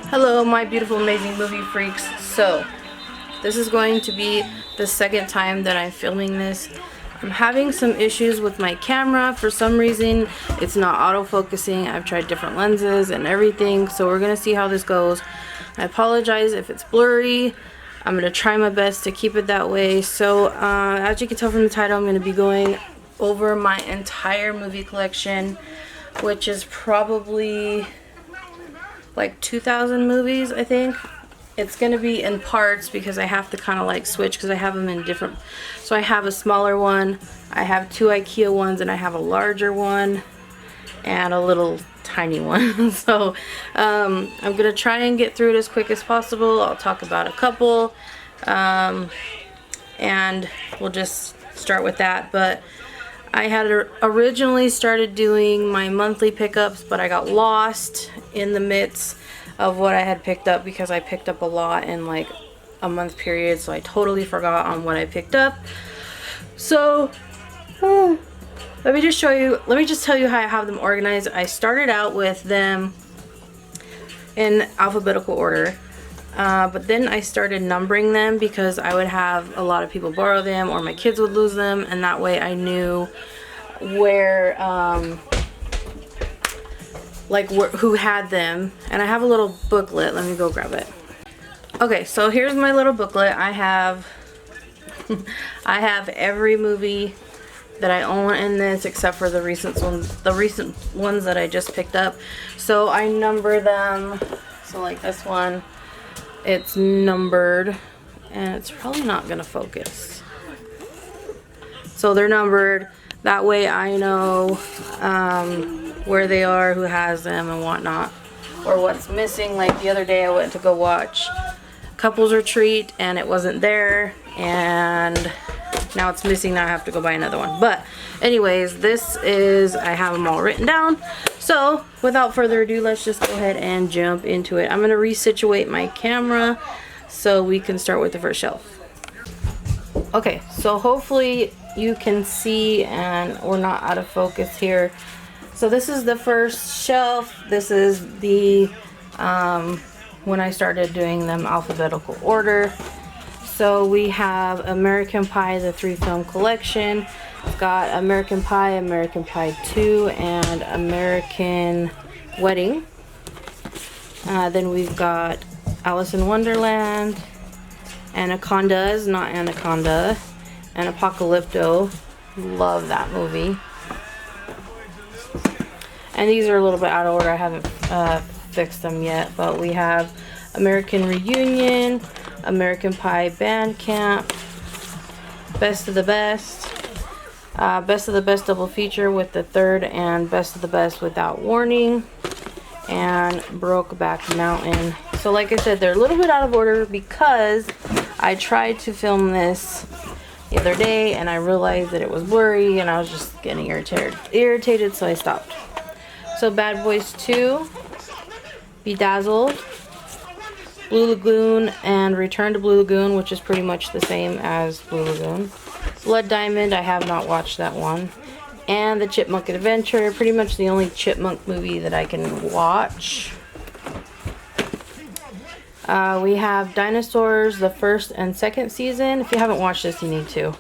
Hello, my beautiful, amazing movie freaks. So, this is going to be the second time that I'm filming this. I'm having some issues with my camera. For some reason, it's not autofocusing. I've tried different lenses and everything, so we're going to see how this goes. I apologize if it's blurry. I'm going to try my best to keep it that way. So, as you can tell from the title, I'm going to be going over my entire movie collection, which is probably like 2,000 movies, I think. It's going to be in parts because I have to kind of like switch because I have them in different. So I have a smaller one, I have two IKEA ones, and I have a larger one and a little tiny one. So I'm going to try and get through it as quick as possible. I'll talk about a couple and we'll just start with that. But I had originally started doing my monthly pickups, but I got lost in the midst of what I had picked up because I picked up a lot in like a month period, so I totally forgot on what I picked up. So let me just tell you how I have them organized. I started out with them in alphabetical order, but then I started numbering them because I would have a lot of people borrow them or my kids would lose them, and that way I knew where who had them. And I have a little booklet. Let me go grab it. Okay, so here's my little booklet. I have I have every movie that I own in this except for the recent ones that I just picked up. So I number them. So like this one, it's numbered, and it's probably not gonna focus. So they're numbered. That way I know where they are, who has them, and whatnot, or what's missing. Like the other day I went to go watch Couples Retreat and it wasn't there, and now it's missing. Now I have to go buy another one. But anyways, I have them all written down. So without further ado, let's just go ahead and jump into it. I'm going to resituate my camera so we can start with the first shelf. Okay, so hopefully you can see and we're not out of focus here. So this is the first shelf. This is the when I started doing them alphabetical order. So we have American Pie, the 3-film collection. It's got American Pie, American Pie 2, and American Wedding. Then we've got Alice in Wonderland, Anacondas, not Anaconda, and Apocalypto. Love that movie. And these are a little bit out of order. I haven't fixed them yet. But we have American Reunion, American Pie Band Camp, Best of the Best, Best of the Best double feature with the third, and Best of the Best Without Warning, and Brokeback Mountain. So like I said, they're a little bit out of order because I tried to film this the other day and I realized that it was blurry and I was just getting irritated, so I stopped. So Bad Boys 2, Bedazzled, Blue Lagoon, and Return to Blue Lagoon, which is pretty much the same as Blue Lagoon. Blood Diamond, I have not watched that one. And The Chipmunk Adventure, pretty much the only Chipmunk movie that I can watch. We have Dinosaurs, the first and second season. If you haven't watched this, you need to.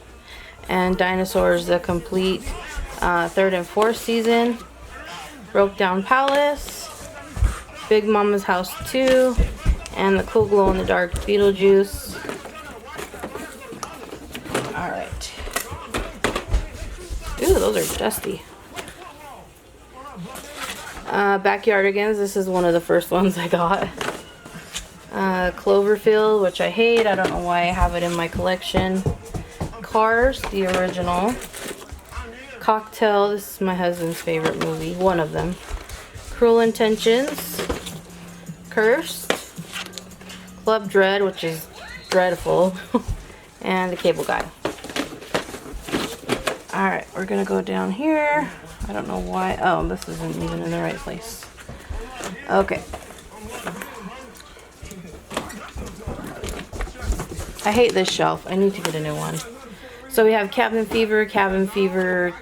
And Dinosaurs, the complete third and fourth season. Broke Down Palace, Big Mama's House 2, and The Cool Glow in the Dark Beetlejuice. Alright. Ooh, those are dusty. Backyardigans, this is one of the first ones I got. Cloverfield, which I hate. I don't know why I have it in my collection. Cars, the original. Cocktail, this is my husband's favorite movie, one of them. Cruel Intentions, Cursed, Club Dread, which is dreadful, and The Cable Guy. Alright, we're gonna go down here. I don't know why. Oh, this isn't even in the right place. Okay. I hate this shelf. I need to get a new one. So we have Cabin Fever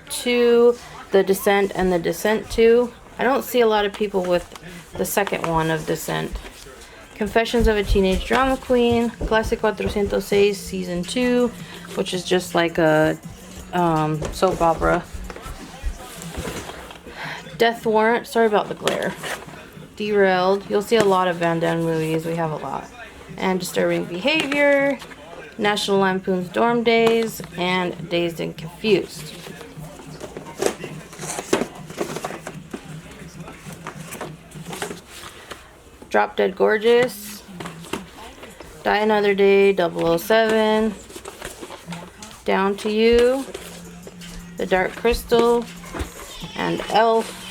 2, The Descent, and The Descent 2. I don't see a lot of people with the second one of Descent. Confessions of a Teenage Drama Queen, Clase 406 Season 2, which is just like a soap opera. Death Warrant, sorry about the glare. Derailed, you'll see a lot of Van Damme movies, we have a lot. And Disturbing Behavior, National Lampoon's Dorm Days, and Dazed and Confused. Drop Dead Gorgeous, Die Another Day, 007, Down to You, The Dark Crystal, and Elf.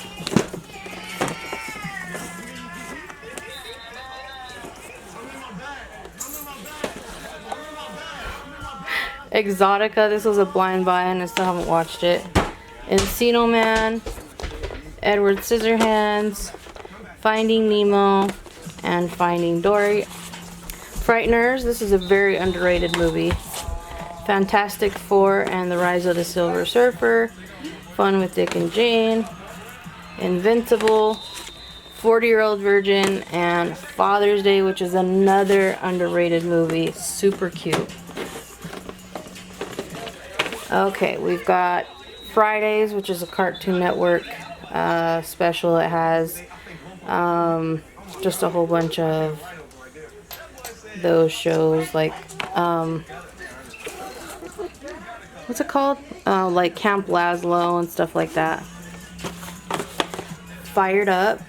Exotica, this was a blind buy and I still haven't watched it. Encino Man, Edward Scissorhands, Finding Nemo, and Finding Dory. Frighteners, this is a very underrated movie. Fantastic Four and the Rise of the Silver Surfer, Fun with Dick and Jane, Invincible, 40-Year-Old Virgin, and Father's Day, which is another underrated movie. Super cute. Okay, we've got Fridays, which is a Cartoon Network special. It has just a whole bunch of those shows, like what's it called? Like Camp Lazlo and stuff like that. Fired Up.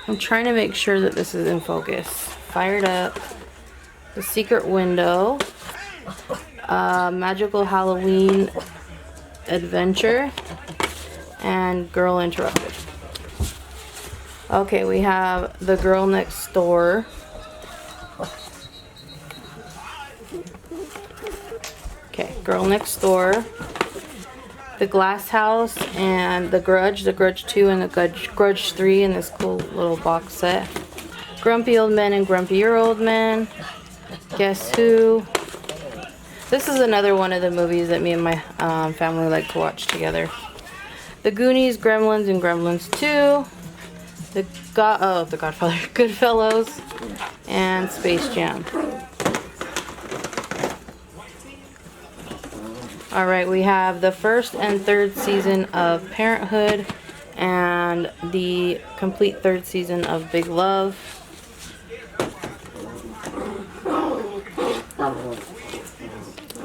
I'm trying to make sure that this is in focus. Fired Up. The Secret Window. Magical Halloween Adventure. And Girl Interrupted. Okay, we have The Girl Next Door. Okay, Girl Next Door. The Glass House and The Grudge 2 and The Grudge 3 in this cool little box set. Grumpy Old Men and Grumpier Old Men. Guess Who. This is another one of the movies that me and my family like to watch together. The Goonies, Gremlins, and Gremlins 2. The Godfather, Goodfellas, and Space Jam. Alright, we have the first and third season of Parenthood and the complete third season of Big Love.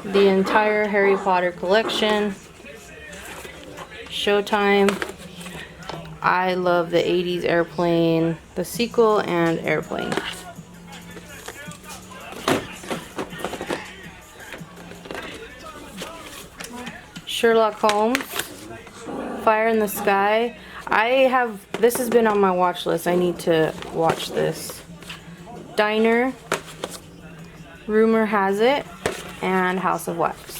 The entire Harry Potter collection. Showtime. I love the 80s Airplane, the sequel, and Airplane. Sherlock Holmes, Fire in the Sky. This has been on my watch list. I need to watch this. Diner, Rumor Has It, and House of Wax.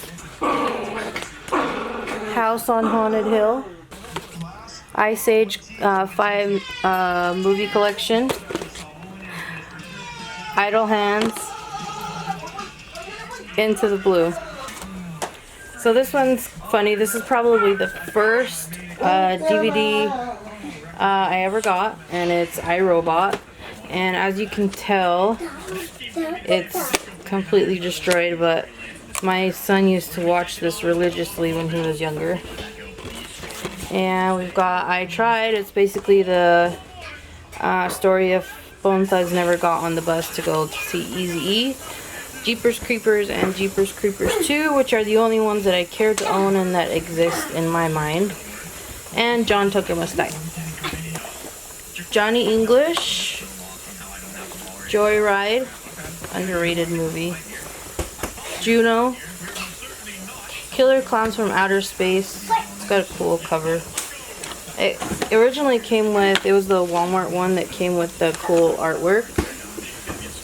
House on Haunted Hill. Ice Age 5 movie collection. Idle Hands. Into the Blue. So this one's funny. This is probably the first DVD I ever got, and it's iRobot. And as you can tell, it's completely destroyed, but my son used to watch this religiously when he was younger. And we've got I Tried. It's basically the story of Bone Thugs never got on the bus to go see Eazy-E. Jeepers Creepers and Jeepers Creepers 2, which are the only ones that I care to own and that exist in my mind. And John Tucker Must Die. Johnny English. Joyride. Underrated movie. Juno. Killer Clowns from Outer Space. It's got a cool cover. It originally came with, it was the Walmart one that came with the cool artwork.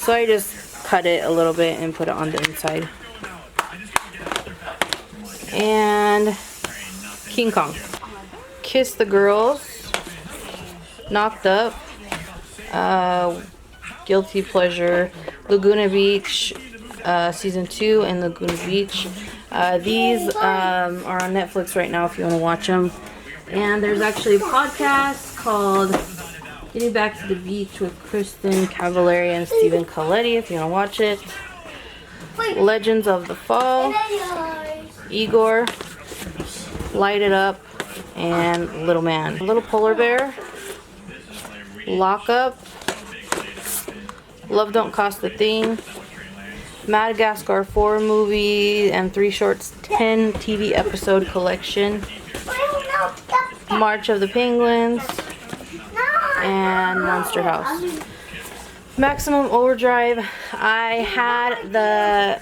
So I just cut it a little bit and put it on the inside. And King Kong. Kiss the Girls. Knocked Up. Guilty Pleasure. Laguna Beach. Season 2 and Laguna Beach. These are on Netflix right now if you want to watch them. And there's actually a podcast called Getting Back to the Beach with Kristen Cavallari and Stephen Coletti, if you want to watch it. Legends of the Fall, Igor, Light It Up, and Little Man. Little Polar Bear, Lock Up, Love Don't Cost a Thing, Madagascar 4 movie and 3 shorts, 10 TV episode collection, March of the Penguins, and Monster House. Maximum Overdrive. I had the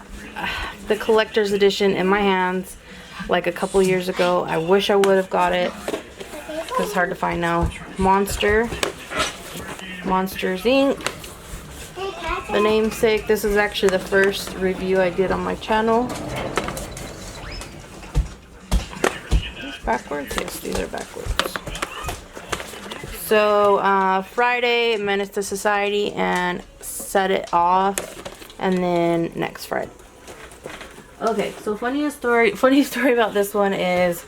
collector's edition in my hands like a couple years ago. I wish I would have got it because it's hard to find now. Monsters Inc. The Namesake. This is actually the first review I did on my channel. These backwards? Yes, these are backwards. So Friday, Menace to Society and Set It Off, and then next Friday. Okay, so funny story about this one is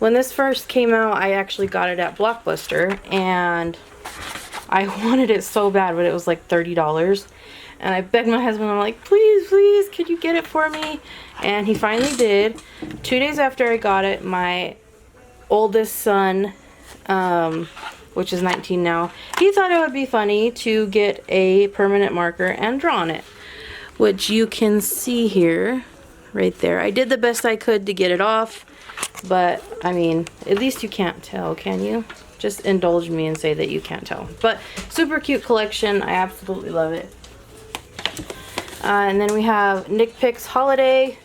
when this first came out, I actually got it at Blockbuster, and I wanted it so bad, but it was like $30. And I begged my husband, I'm like, please, please, could you get it for me? And he finally did. 2 days after I got it, my oldest son, which is 19 now, he thought it would be funny to get a permanent marker and draw on it, which you can see here, right there. I did the best I could to get it off, but I mean, at least you can't tell, can you? Just indulge me and say that you can't tell. But super cute collection. I absolutely love it. And then we have Nick Picks Holiday,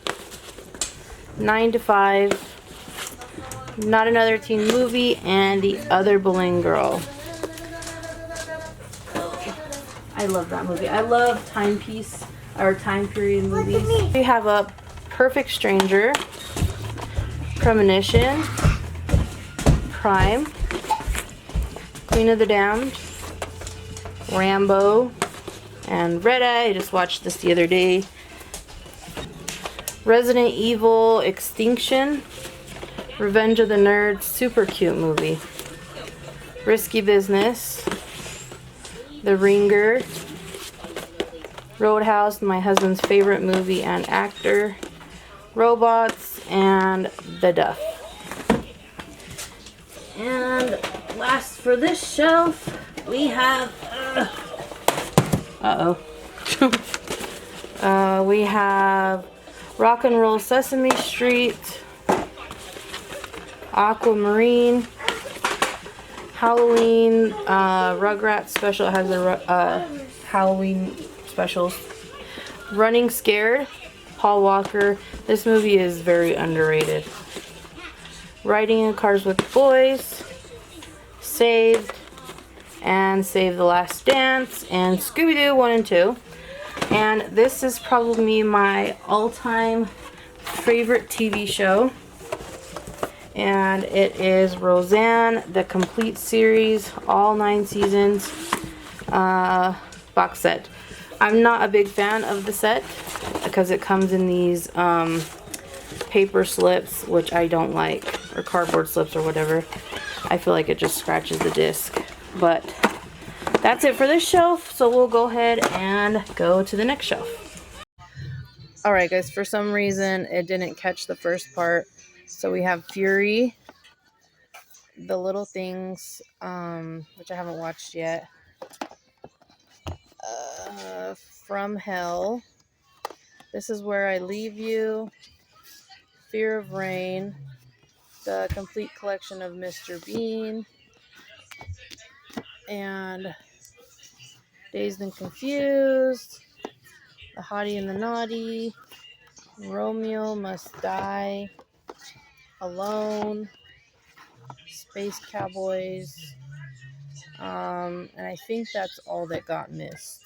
9 to 5, Not Another Teen Movie, and The Other Boleyn Girl. I love that movie. I love timepiece or time period movies. We have a Perfect Stranger, Premonition, Prime, Queen of the Damned, Rambo, and Red Eye. I just watched this the other day. Resident Evil Extinction, Revenge of the Nerds, super cute movie. Risky Business, The Ringer, Roadhouse, my husband's favorite movie and actor, Robots, and The Duff. And last for this shelf, we have, we have Rock and Roll Sesame Street, Aquamarine, Halloween, Rugrats special. It has the Halloween specials. Running Scared, Paul Walker. This movie is very underrated. Riding in Cars with Boys, Saved, and Save the Last Dance, and Scooby-Doo 1 and 2. And this is probably my all-time favorite TV show. And it is Roseanne, the complete series, all 9 seasons, box set. I'm not a big fan of the set because it comes in these paper slips, which I don't like, or cardboard slips or whatever. I feel like it just scratches the disc. But that's it for this shelf, so we'll go ahead and go to the next shelf. Alright guys, for some reason it didn't catch the first part. So we have Fury, The Little Things, which I haven't watched yet. From Hell, This Is Where I Leave You, Fear of Rain, the complete collection of Mr. Bean, and Dazed and Confused, The Hottie and the Naughty, Romeo Must Die, Alone, Space Cowboys, and I think that's all that got missed.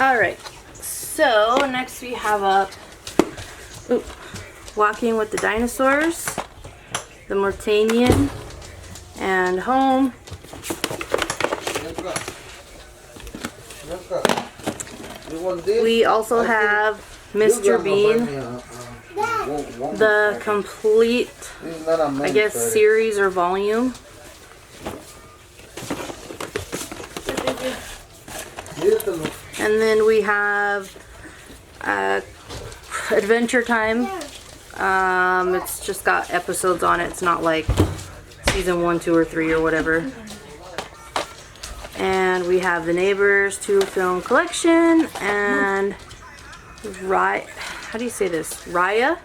Alright, so next we have up Walking with the Dinosaurs, The Mortanian, and Home. We also have Mr. Bean, the complete, I guess, series or volume. And then we have Adventure Time. It's just got episodes on it. It's not like season 1, 2, or 3 or whatever. And we have The Neighbors 2 film collection and how do you say this? Raya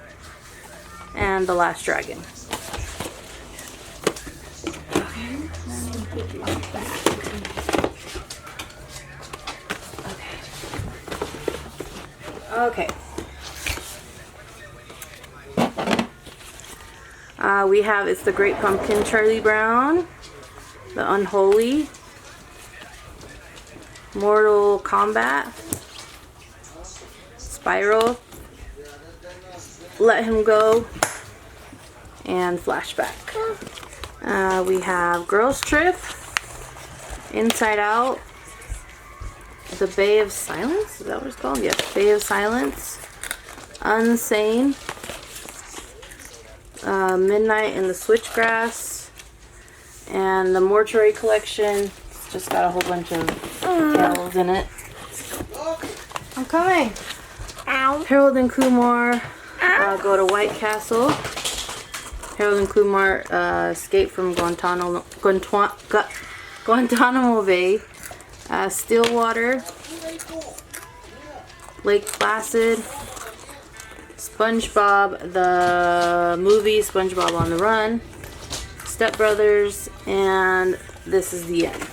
and The Last Dragon. Okay. We have It's the Great Pumpkin, Charlie Brown, The Unholy, Mortal Kombat, Spiral, Let Him Go, and Flashback. We have Girls Trip, Inside Out, The Bay of Silence, is that what it's called? Yes, Bay of Silence, Unsane, Midnight in the Switchgrass, and the Mortuary Collection. It's just got a whole bunch of tales in it. I'm coming. Ow. Harold and Kumar go to White Castle. Harold and Kumar escape from Guantanamo Bay. Stillwater, Lake Placid, SpongeBob, the movie SpongeBob on the Run, Step Brothers, and this is the end.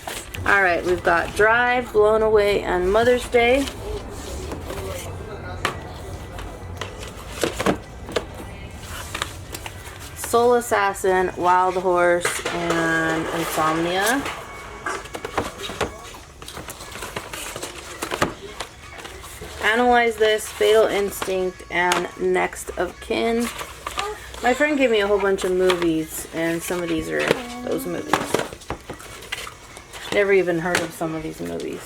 Alright, we've got Drive, Blown Away, and Mother's Day. Soul Assassin, Wild Horse, and Insomnia. Analyze This, Fatal Instinct, and Next of Kin. My friend gave me a whole bunch of movies, and some of these are those movies. Never even heard of some of these movies.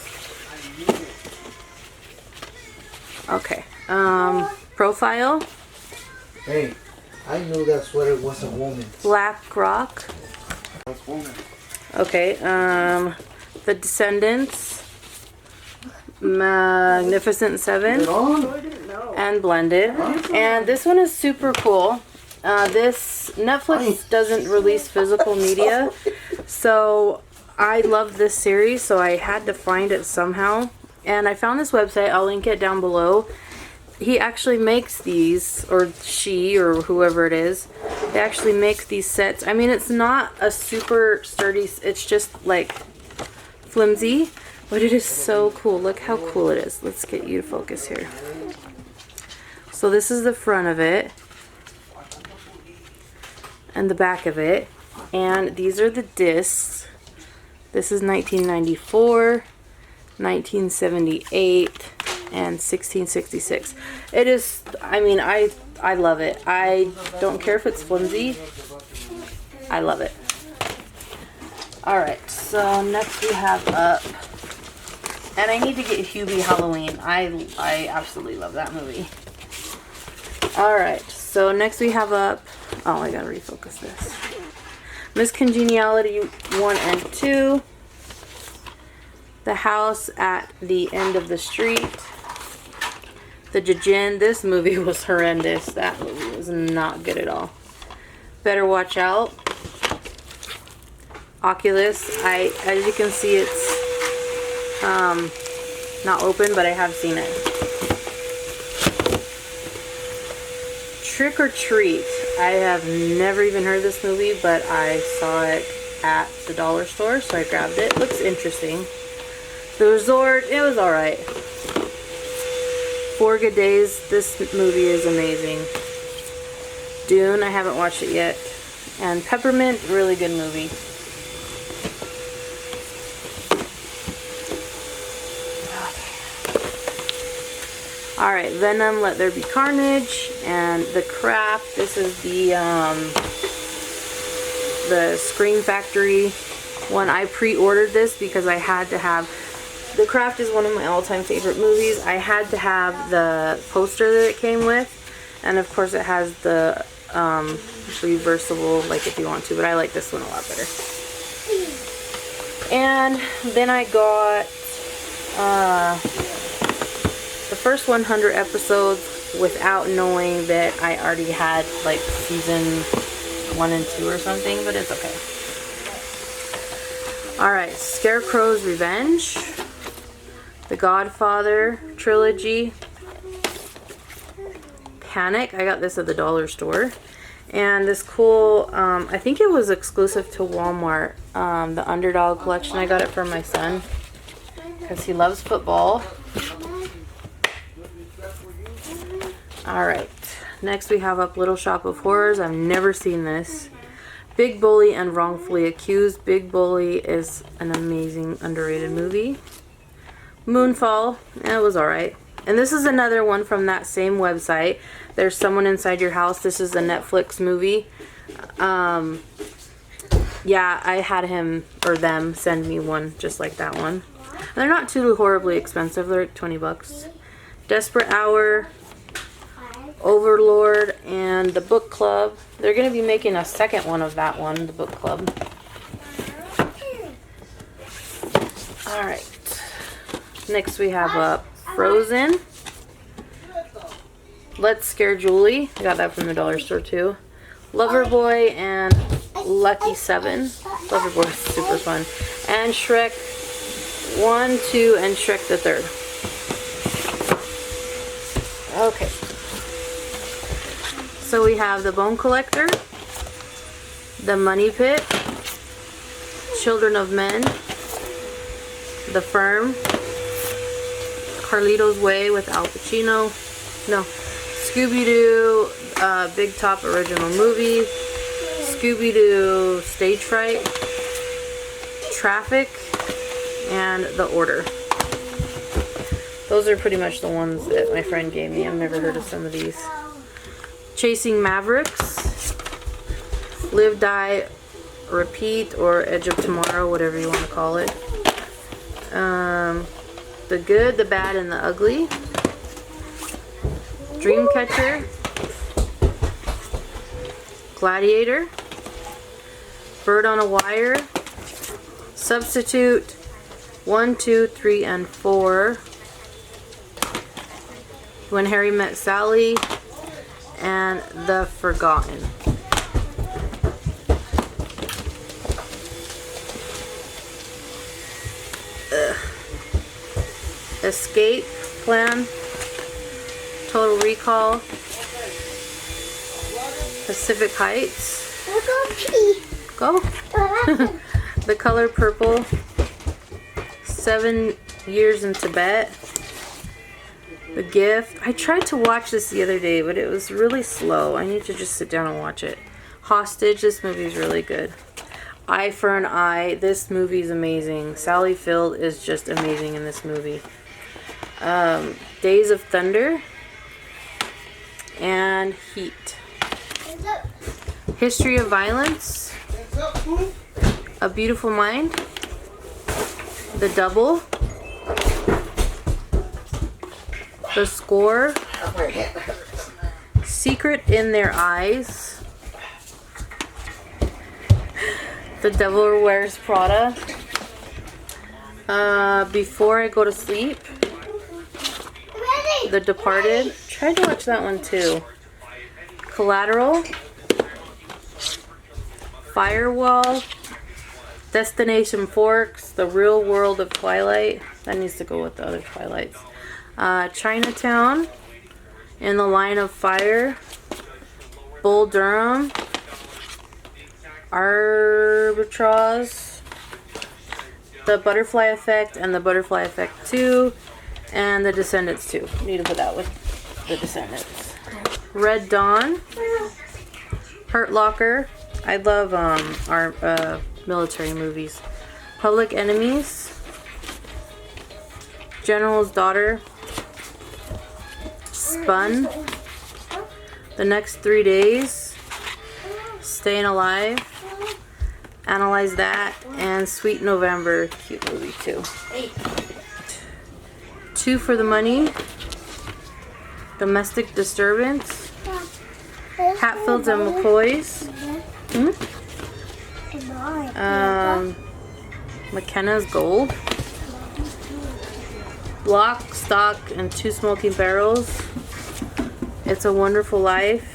Okay. Profile. Hey, I knew that sweater was a woman. Black Rock. Okay. The Descendants. Magnificent Seven and Blended. And this one is super cool. This Netflix doesn't release physical media, so I love this series, so I had to find it somehow. And I found this website. I'll link it down below. He actually makes these, or she, or whoever it is. They actually make these sets. I mean, it's not a super sturdy, it's just like flimsy. But it is so cool. Look how cool it is. Let's get you to focus here. So this is the front of it. And the back of it. And these are the discs. This is 1994, 1978, and 1666. It is, I mean, I love it. I don't care if it's flimsy. I love it. Alright, so next we have up. And I need to get Hubie Halloween. I absolutely love that movie. Alright, so next we have up... Oh, I gotta refocus this. Miss Congeniality 1 and 2. The House at the End of the Street. The Jajin. This movie was horrendous. That movie was not good at all. Better Watch Out. Oculus. As you can see, it's not open, but I have seen it. Trick or Treat. I have never even heard of this movie, but I saw it at the dollar store, so I grabbed it. Looks interesting. The Resort, it was alright. 4 Good Days, this movie is amazing. Dune, I haven't watched it yet. And Peppermint, really good movie. Alright, Venom, Let There Be Carnage, and The Craft. This is the Scream Factory one. I pre-ordered this because I had to have... The Craft is one of my all-time favorite movies. I had to have the poster that it came with. And of course it has the reversible, like if you want to. But I like this one a lot better. And then I got the first 100 episodes without knowing that I already had like season 1 and 2 or something, but it's okay. Alright, Scarecrow's Revenge, The Godfather trilogy, Panic. I got this at the dollar store. And this cool, I think it was exclusive to Walmart, the Underdog collection. I got it for my son because he loves football. Alright, next we have up Little Shop of Horrors. I've never seen this. Big Bully and Wrongfully Accused. Big Bully is an amazing, underrated movie. Moonfall, it was alright. And this is another one from that same website. There's Someone Inside Your House. This is a Netflix movie. Yeah, I had him or them send me one just like that one. And they're not too horribly expensive. They're like 20 bucks. Desperate Hour, Overlord, and The Book Club. They're going to be making a second one of that one, The Book Club. Alright. Next we have Frozen. Let's Scare Julie. I got that from the dollar store too. Loverboy and Lucky 7. Loverboy is super fun. And Shrek 1, 2, and Shrek the 3rd. Okay. So we have The Bone Collector, The Money Pit, Children of Men, The Firm, Carlito's Way with Al Pacino, no, Scooby-Doo, Big Top original movie, Scooby-Doo Stage Fright, Traffic, and The Order. Those are pretty much the ones that my friend gave me. I've never heard of some of these. Chasing Mavericks, Live, Die, Repeat, or Edge of Tomorrow, whatever you want to call it. The Good, the Bad, and the Ugly. Dreamcatcher, Gladiator, Bird on a Wire, Substitute, 1, 2, 3, and 4. When Harry Met Sally, and The Forgotten. Escape Plan, Total Recall, Pacific Heights. Go. The Color Purple, 7 Years in Tibet. The Gift. I tried to watch this the other day, but it was really slow. I need to just sit down and watch it. Hostage. This movie is really good. Eye for an Eye. This movie is amazing. Sally Field is just amazing in this movie. Days of Thunder. And Heat. History of Violence. A Beautiful Mind. The Double. The Score. Secret in Their Eyes. The Devil Wears Prada. Before I Go to Sleep. The Departed. Tried to watch that one too. Collateral. Firewall. Destination Forks. The Real World of Twilight. That needs to go with the other Twilights. Chinatown. In the Line of Fire. Bull Durham. Arbitrage. The Butterfly Effect and the Butterfly Effect 2. And The Descendants 2. Need to put that with The Descendants. Red Dawn. Hurt Locker. I love our military movies. Public Enemies. General's Daughter. Spun. The Next 3 Days. Staying Alive. Analyze That. And Sweet November. Cute movie too. 2 for the Money. Domestic Disturbance. Hatfields and McCoys. McKenna's Gold. Lock, Stock, and Two Smoking Barrels. It's a Wonderful Life.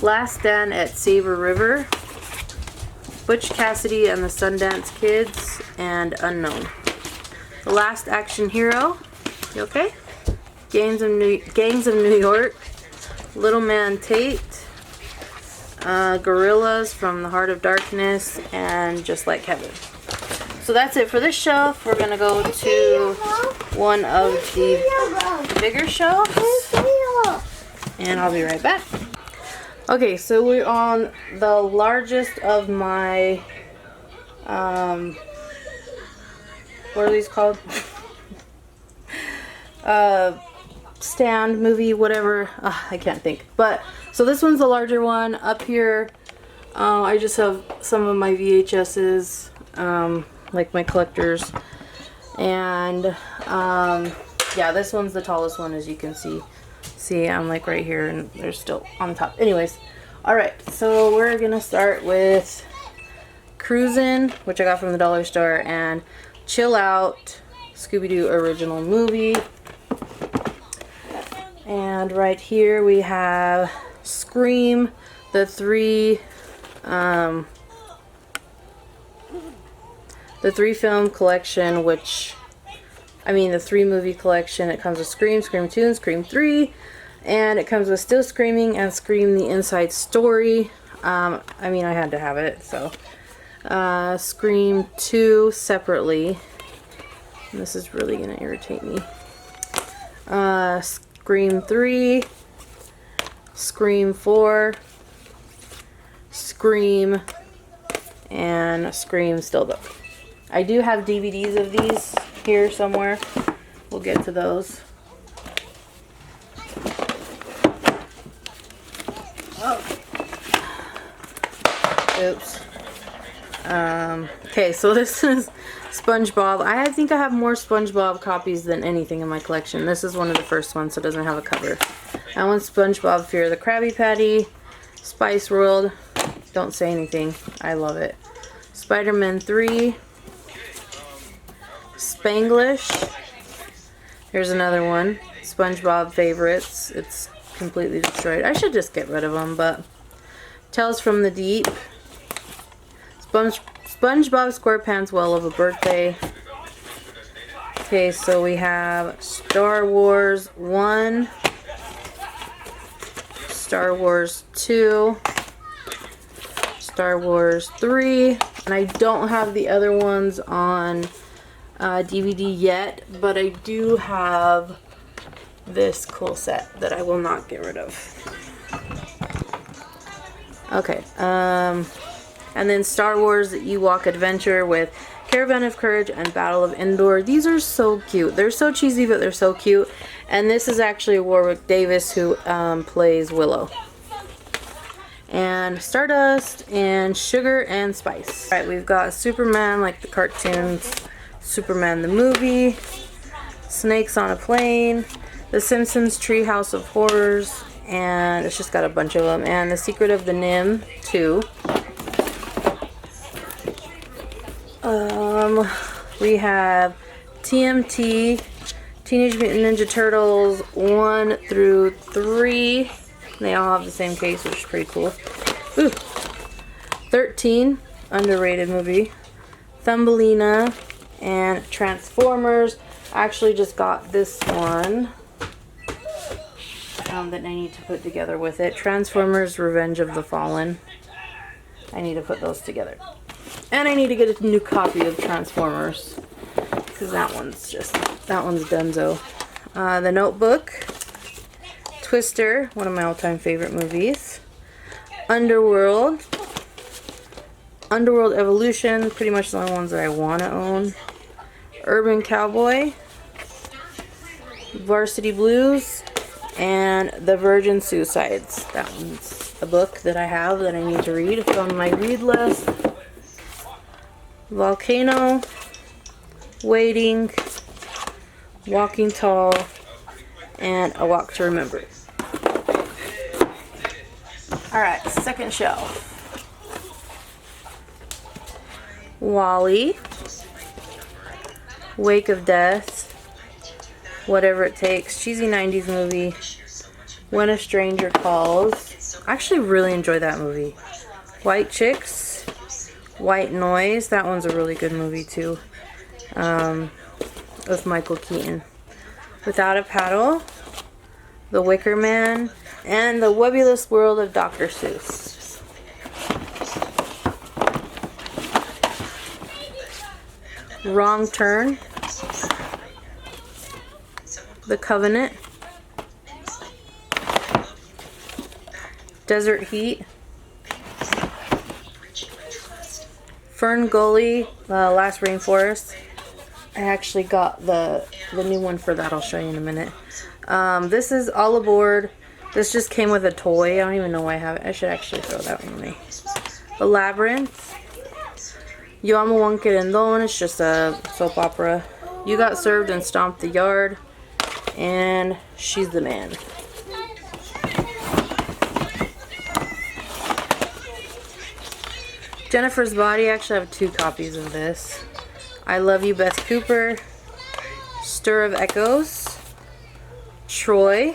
Last Stand at Saber River. Butch Cassidy and the Sundance Kids, and Unknown. The Last Action Hero. You okay? Gangs of New York. Little Man Tate. Gorillas from the Heart of Darkness, and Just Like Heaven. So that's it for this shelf. We're gonna go to one of the bigger shelves, and I'll be right back. Okay, so we're on the largest of my, what are these called? Stand, movie, whatever. I can't think. But, so this one's the larger one. Up here, I just have some of my VHSs, like my collectors. And, yeah, this one's the tallest one, as you can see. See, I'm like right here and they're still on top. Anyways, alright, so we're gonna start with Cruisin', which I got from the dollar store, and Chill Out, Scooby-Doo original movie. And right here we have Scream, the three film collection, which, I mean the 3 movie collection. It comes with Scream, Scream 2, and Scream 3. And it comes with Still Screaming and Scream the Inside Story. I mean, I had to have it, so. Scream 2 separately. And this is really going to irritate me. Scream 3. Scream 4. Scream. And Scream Still Book. I do have DVDs of these here somewhere. We'll get to those. Oops. Okay, so this is SpongeBob. I think I have more SpongeBob copies than anything in my collection. This is one of the first ones, so it doesn't have a cover. That one's SpongeBob Fear of the Krabby Patty. Spice World. Don't say anything. I love it. Spider-Man 3. Spanglish. Here's another one. SpongeBob Favorites. It's completely destroyed. I should just get rid of them, but Tales from the Deep. SpongeBob SquarePants Well of a Birthday. Okay, so we have Star Wars 1, Star Wars 2, Star Wars 3, and I don't have the other ones on DVD yet, but I do have this cool set that I will not get rid of. Okay, and then Star Wars Ewok Adventure with Caravan of Courage and Battle of Endor. These are so cute. They're so cheesy, but they're so cute. And this is actually Warwick Davis, who plays Willow. And Stardust and Sugar and Spice. Alright, we've got Superman, like the cartoons. Superman the movie. Snakes on a Plane. The Simpsons Treehouse of Horrors. And it's just got a bunch of them. And The Secret of the Nim 2. We have TMT, Teenage Mutant Ninja Turtles 1 through 3. They all have the same case, which is pretty cool. Ooh. 13, underrated movie. Thumbelina and Transformers. I actually just got this one that I need to put together with it. Transformers Revenge of the Fallen. I need to put those together. And I need to get a new copy of Transformers, because that one's dunzo. The Notebook, Twister, one of my all-time favorite movies. Underworld Evolution, pretty much the only ones that I want to own. Urban Cowboy, Varsity Blues, and The Virgin Suicides. That one's a book that I have that I need to read. It's on my read list. Volcano, Waiting, Walking Tall, and A Walk to Remember. Alright, second shelf. Wally, Wake of Death, Whatever It Takes, cheesy 90s movie, When a Stranger Calls. I actually really enjoy that movie. White Chicks, White Noise, that one's a really good movie too, with Michael Keaton. Without a Paddle, The Wicker Man, and The Webulous World of Dr. Seuss. Wrong Turn, The Covenant, Desert Heat, Fern Gully, Last Rainforest. I actually got the new one for that. I'll show you in a minute. This is All Aboard. This just came with a toy. I don't even know why I have it. I should actually throw that one away. The Labyrinth. Yo Amo One Querendon. It's just a soap opera. You Got Served and Stomp the Yard. And She's the Man. Jennifer's Body. I actually have 2 copies of this. I Love You, Beth Cooper. Stir of Echoes. Troy.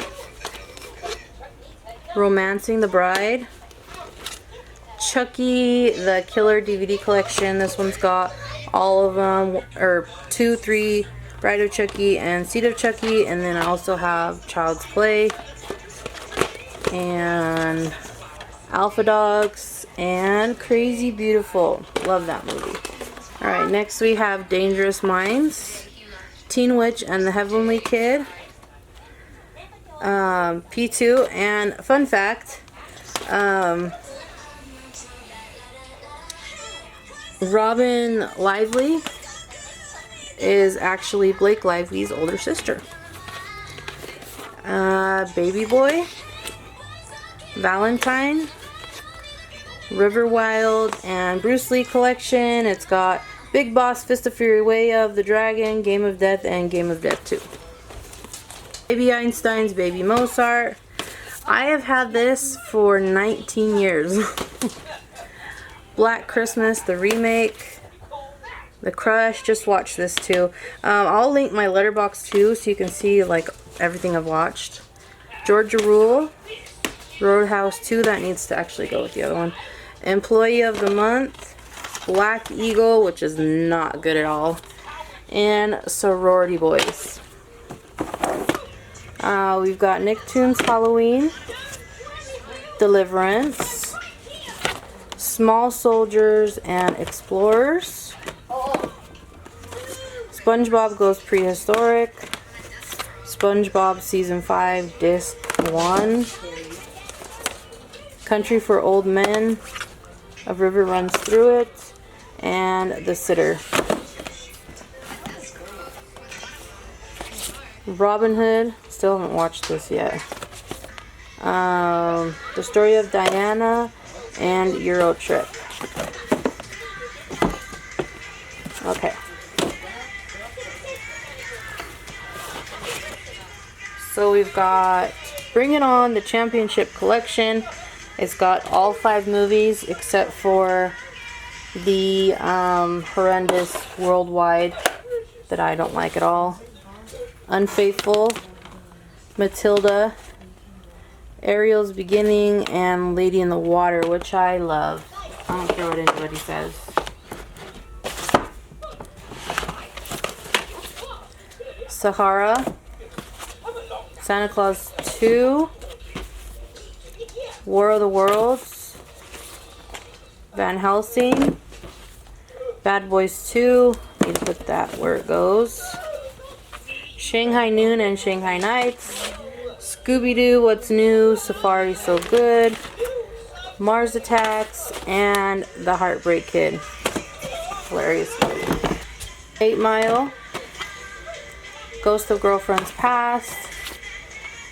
Romancing the Bride. Chucky, the Killer DVD collection. This one's got all of them, or 2, 3, Bride of Chucky and Seed of Chucky. And then I also have Child's Play and Alpha Dogs and Crazy Beautiful. Love that movie. Alright, next we have Dangerous Minds, Teen Witch and the Heavenly Kid, P2, and fun fact, Robin Lively is actually Blake Lively's older sister. Baby Boy, Valentine, River Wild, and Bruce Lee collection. It's got Big Boss, Fist of Fury, Way of the Dragon, Game of Death, and Game of Death 2. Baby Einstein's Baby Mozart. I have had this for 19 years. Black Christmas, the remake. The Crush, just watched this too. I'll link my letterbox too so you can see like everything I've watched. Georgia Rule. Roadhouse 2, that needs to actually go with the other one. Employee of the Month. Black Eagle, which is not good at all. And Sorority Boys. We've got Nicktoons Halloween. Deliverance. Small Soldiers and Explorers. SpongeBob Goes Prehistoric. SpongeBob Season 5 Disc 1. Country for Old Men. A River Runs Through It. And The Sitter. Robin Hood. Still haven't watched this yet. The Story of Diana. And Euro Trip. Okay. So we've got Bring It On, the Championship Collection. It's got all 5 movies except for the horrendous Worldwide that I don't like at all. Unfaithful, Matilda, Ariel's Beginning, and Lady in the Water, which I love. I don't care what anybody says. Sahara, Santa Claus 2, War of the Worlds, Van Helsing, Bad Boys 2, need to put that where it goes, Shanghai Noon and Shanghai Nights, Scooby-Doo, What's New, Safari So Good, Mars Attacks, and The Heartbreak Kid. Hilarious movie. 8 Mile, Ghost of Girlfriend's Past,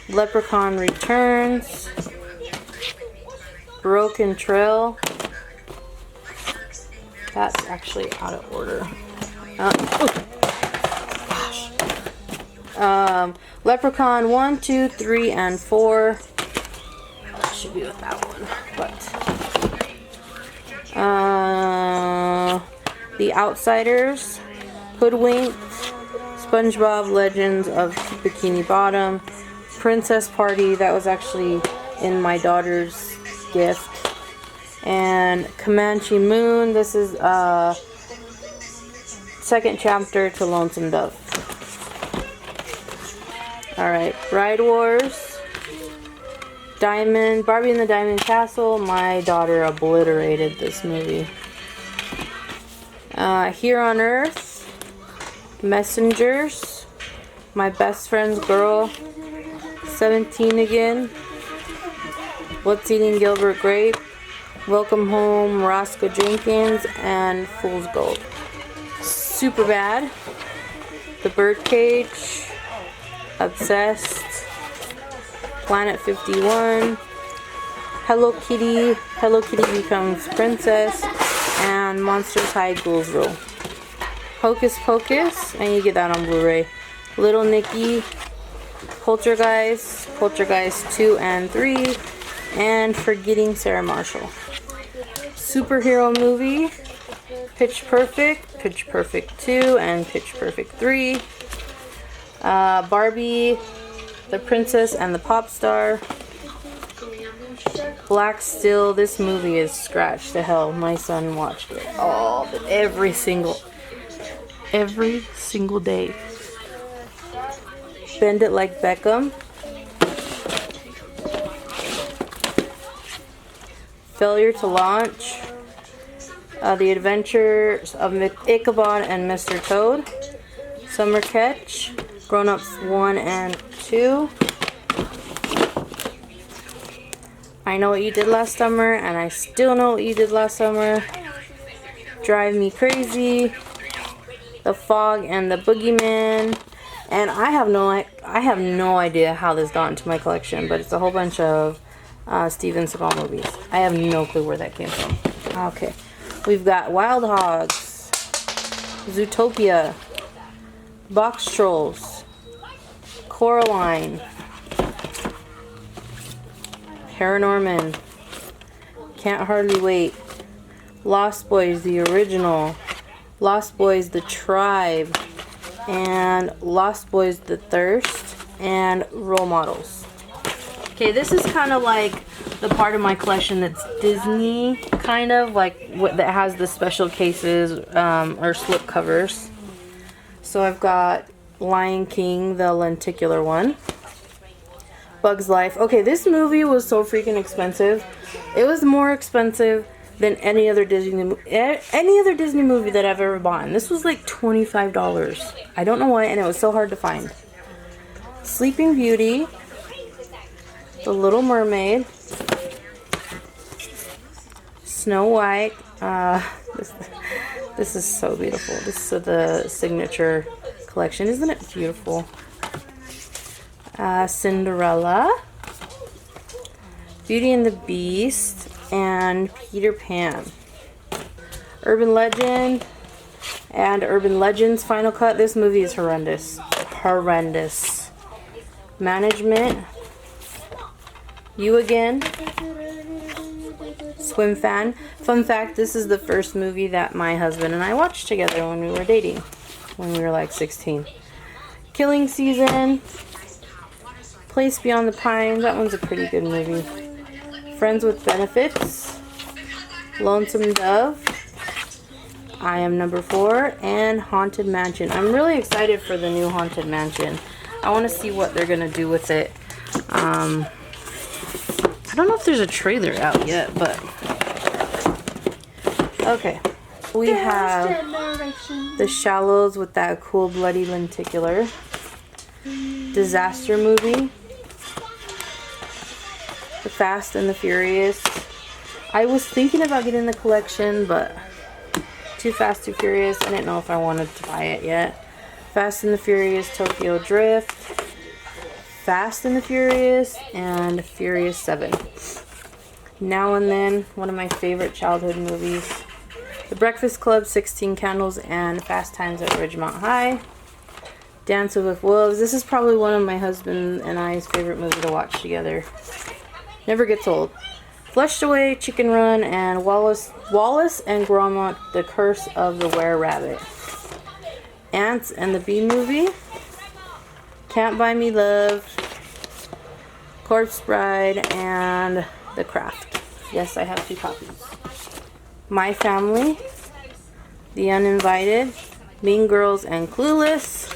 Leprechaun Returns, Broken Trail. That's actually out of order. Leprechaun 1, 2, 3, and 4. That should be with that one. But The Outsiders, Hoodwinked, SpongeBob Legends of Bikini Bottom, Princess Party, that was actually in my daughter's gift, and Comanche Moon, this is second chapter to Lonesome Dove. Alright, Bride Wars, Barbie and the Diamond Castle, my daughter obliterated this movie. Here on Earth, Messengers, My Best Friend's Girl, 17 Again, What's Eating Gilbert Grape, Welcome Home, Roscoe Jenkins, and Fool's Gold. Superbad, The Birdcage, Obsessed, Planet 51, Hello Kitty Becomes Princess, and Monsters High Ghouls Rule. Hocus Pocus, and you get that on Blu-ray. Little Nicky, Poltergeist 2 and 3, and Forgetting Sarah Marshall. Superhero movie, Pitch Perfect 2 and Pitch Perfect 3. Barbie, The Princess and the Pop Star. Black Steel, this movie is scratched to hell. My son watched it every single day. Bend It Like Beckham. Failure to Launch. The Adventures of Ichabod and Mr. Toad. Summer Catch. Grown Ups 1 and 2. I Know What You Did Last Summer, and I Still Know What You Did Last Summer. Drive Me Crazy. The Fog and the Boogeyman. And I have no idea how this got into my collection, but it's a whole bunch of Steven Seagal movies. I have no clue where that came from. Okay. We've got Wild Hogs, Zootopia, Box Trolls, Coraline, Paranorman, Can't Hardly Wait, Lost Boys the original, Lost Boys the Tribe, and Lost Boys the Thirst, and Role Models. Okay, this is kind of like the part of my collection that's Disney, kind of like that has the special cases or slip covers. So I've got Lion King, the lenticular one. Bugs Life. Okay, this movie was so freaking expensive. It was more expensive than any other Disney movie that I've ever bought. And this was like $25. I don't know why, and it was so hard to find. Sleeping Beauty, The Little Mermaid, Snow White. This is so beautiful. This is the signature collection. Isn't it beautiful? Cinderella, Beauty and the Beast, and Peter Pan. Urban Legend and Urban Legends Final Cut. This movie is horrendous. Horrendous. Management. You Again. Swim Fan. Fun fact, this is the first movie that my husband and I watched together when we were dating. When we were like 16. Killing Season. Place Beyond the Pines. That one's a pretty good movie. Friends with Benefits. Lonesome Dove. I Am Number 4. And Haunted Mansion. I'm really excited for the new Haunted Mansion. I want to see what they're going to do with it. I don't know if there's a trailer out yet, but... Okay. We have The Shallows with that cool bloody lenticular. Disaster Movie. The Fast and the Furious. I was thinking about getting the collection, but Too Fast, Too Furious. I didn't know if I wanted to buy it yet. Fast and the Furious, Tokyo Drift. Fast and the Furious, and Furious 7. Now and Then, one of my favorite childhood movies. The Breakfast Club, 16 Candles, and Fast Times at Ridgemont High. Dances with Wolves. This is probably one of my husband and I's favorite movies to watch together. Never gets old. Flushed Away, Chicken Run, and Wallace and Gromit, The Curse of the Were-Rabbit. Ants and the Bee Movie. Can't Buy Me Love. Corpse Bride, and The Craft. Yes, I have 2 copies. My Family, The Uninvited, Mean Girls and Clueless,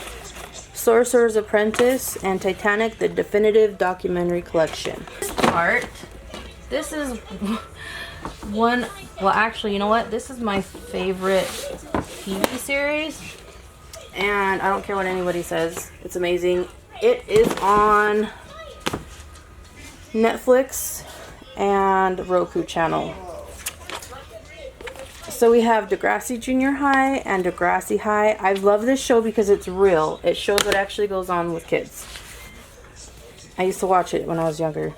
Sorcerer's Apprentice, and Titanic, the Definitive Documentary Collection. This part, this is one, well actually, you know what? This is my favorite TV series, and I don't care what anybody says. It's amazing. It is on Netflix and Roku channel. So we have Degrassi Junior High and Degrassi High. I love this show because it's real. It shows what actually goes on with kids. I used to watch it when I was younger.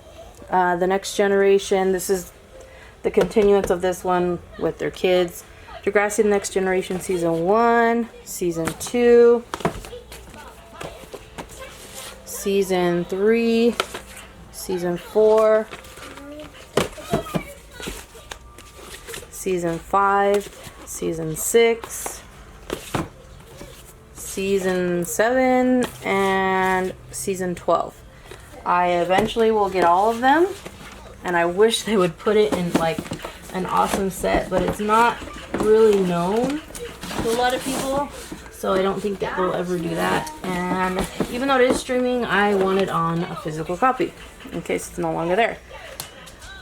The Next Generation. This is the continuance of this one with their kids. Degrassi The Next Generation Season 1, Season 2, Season 3, Season 4, Season 5, Season 6, Season 7, and Season 12. I eventually will get all of them, and I wish they would put it in like an awesome set, but it's not really known to a lot of people, so I don't think that they'll ever do that. And even though it is streaming, I want it on a physical copy in case it's no longer there.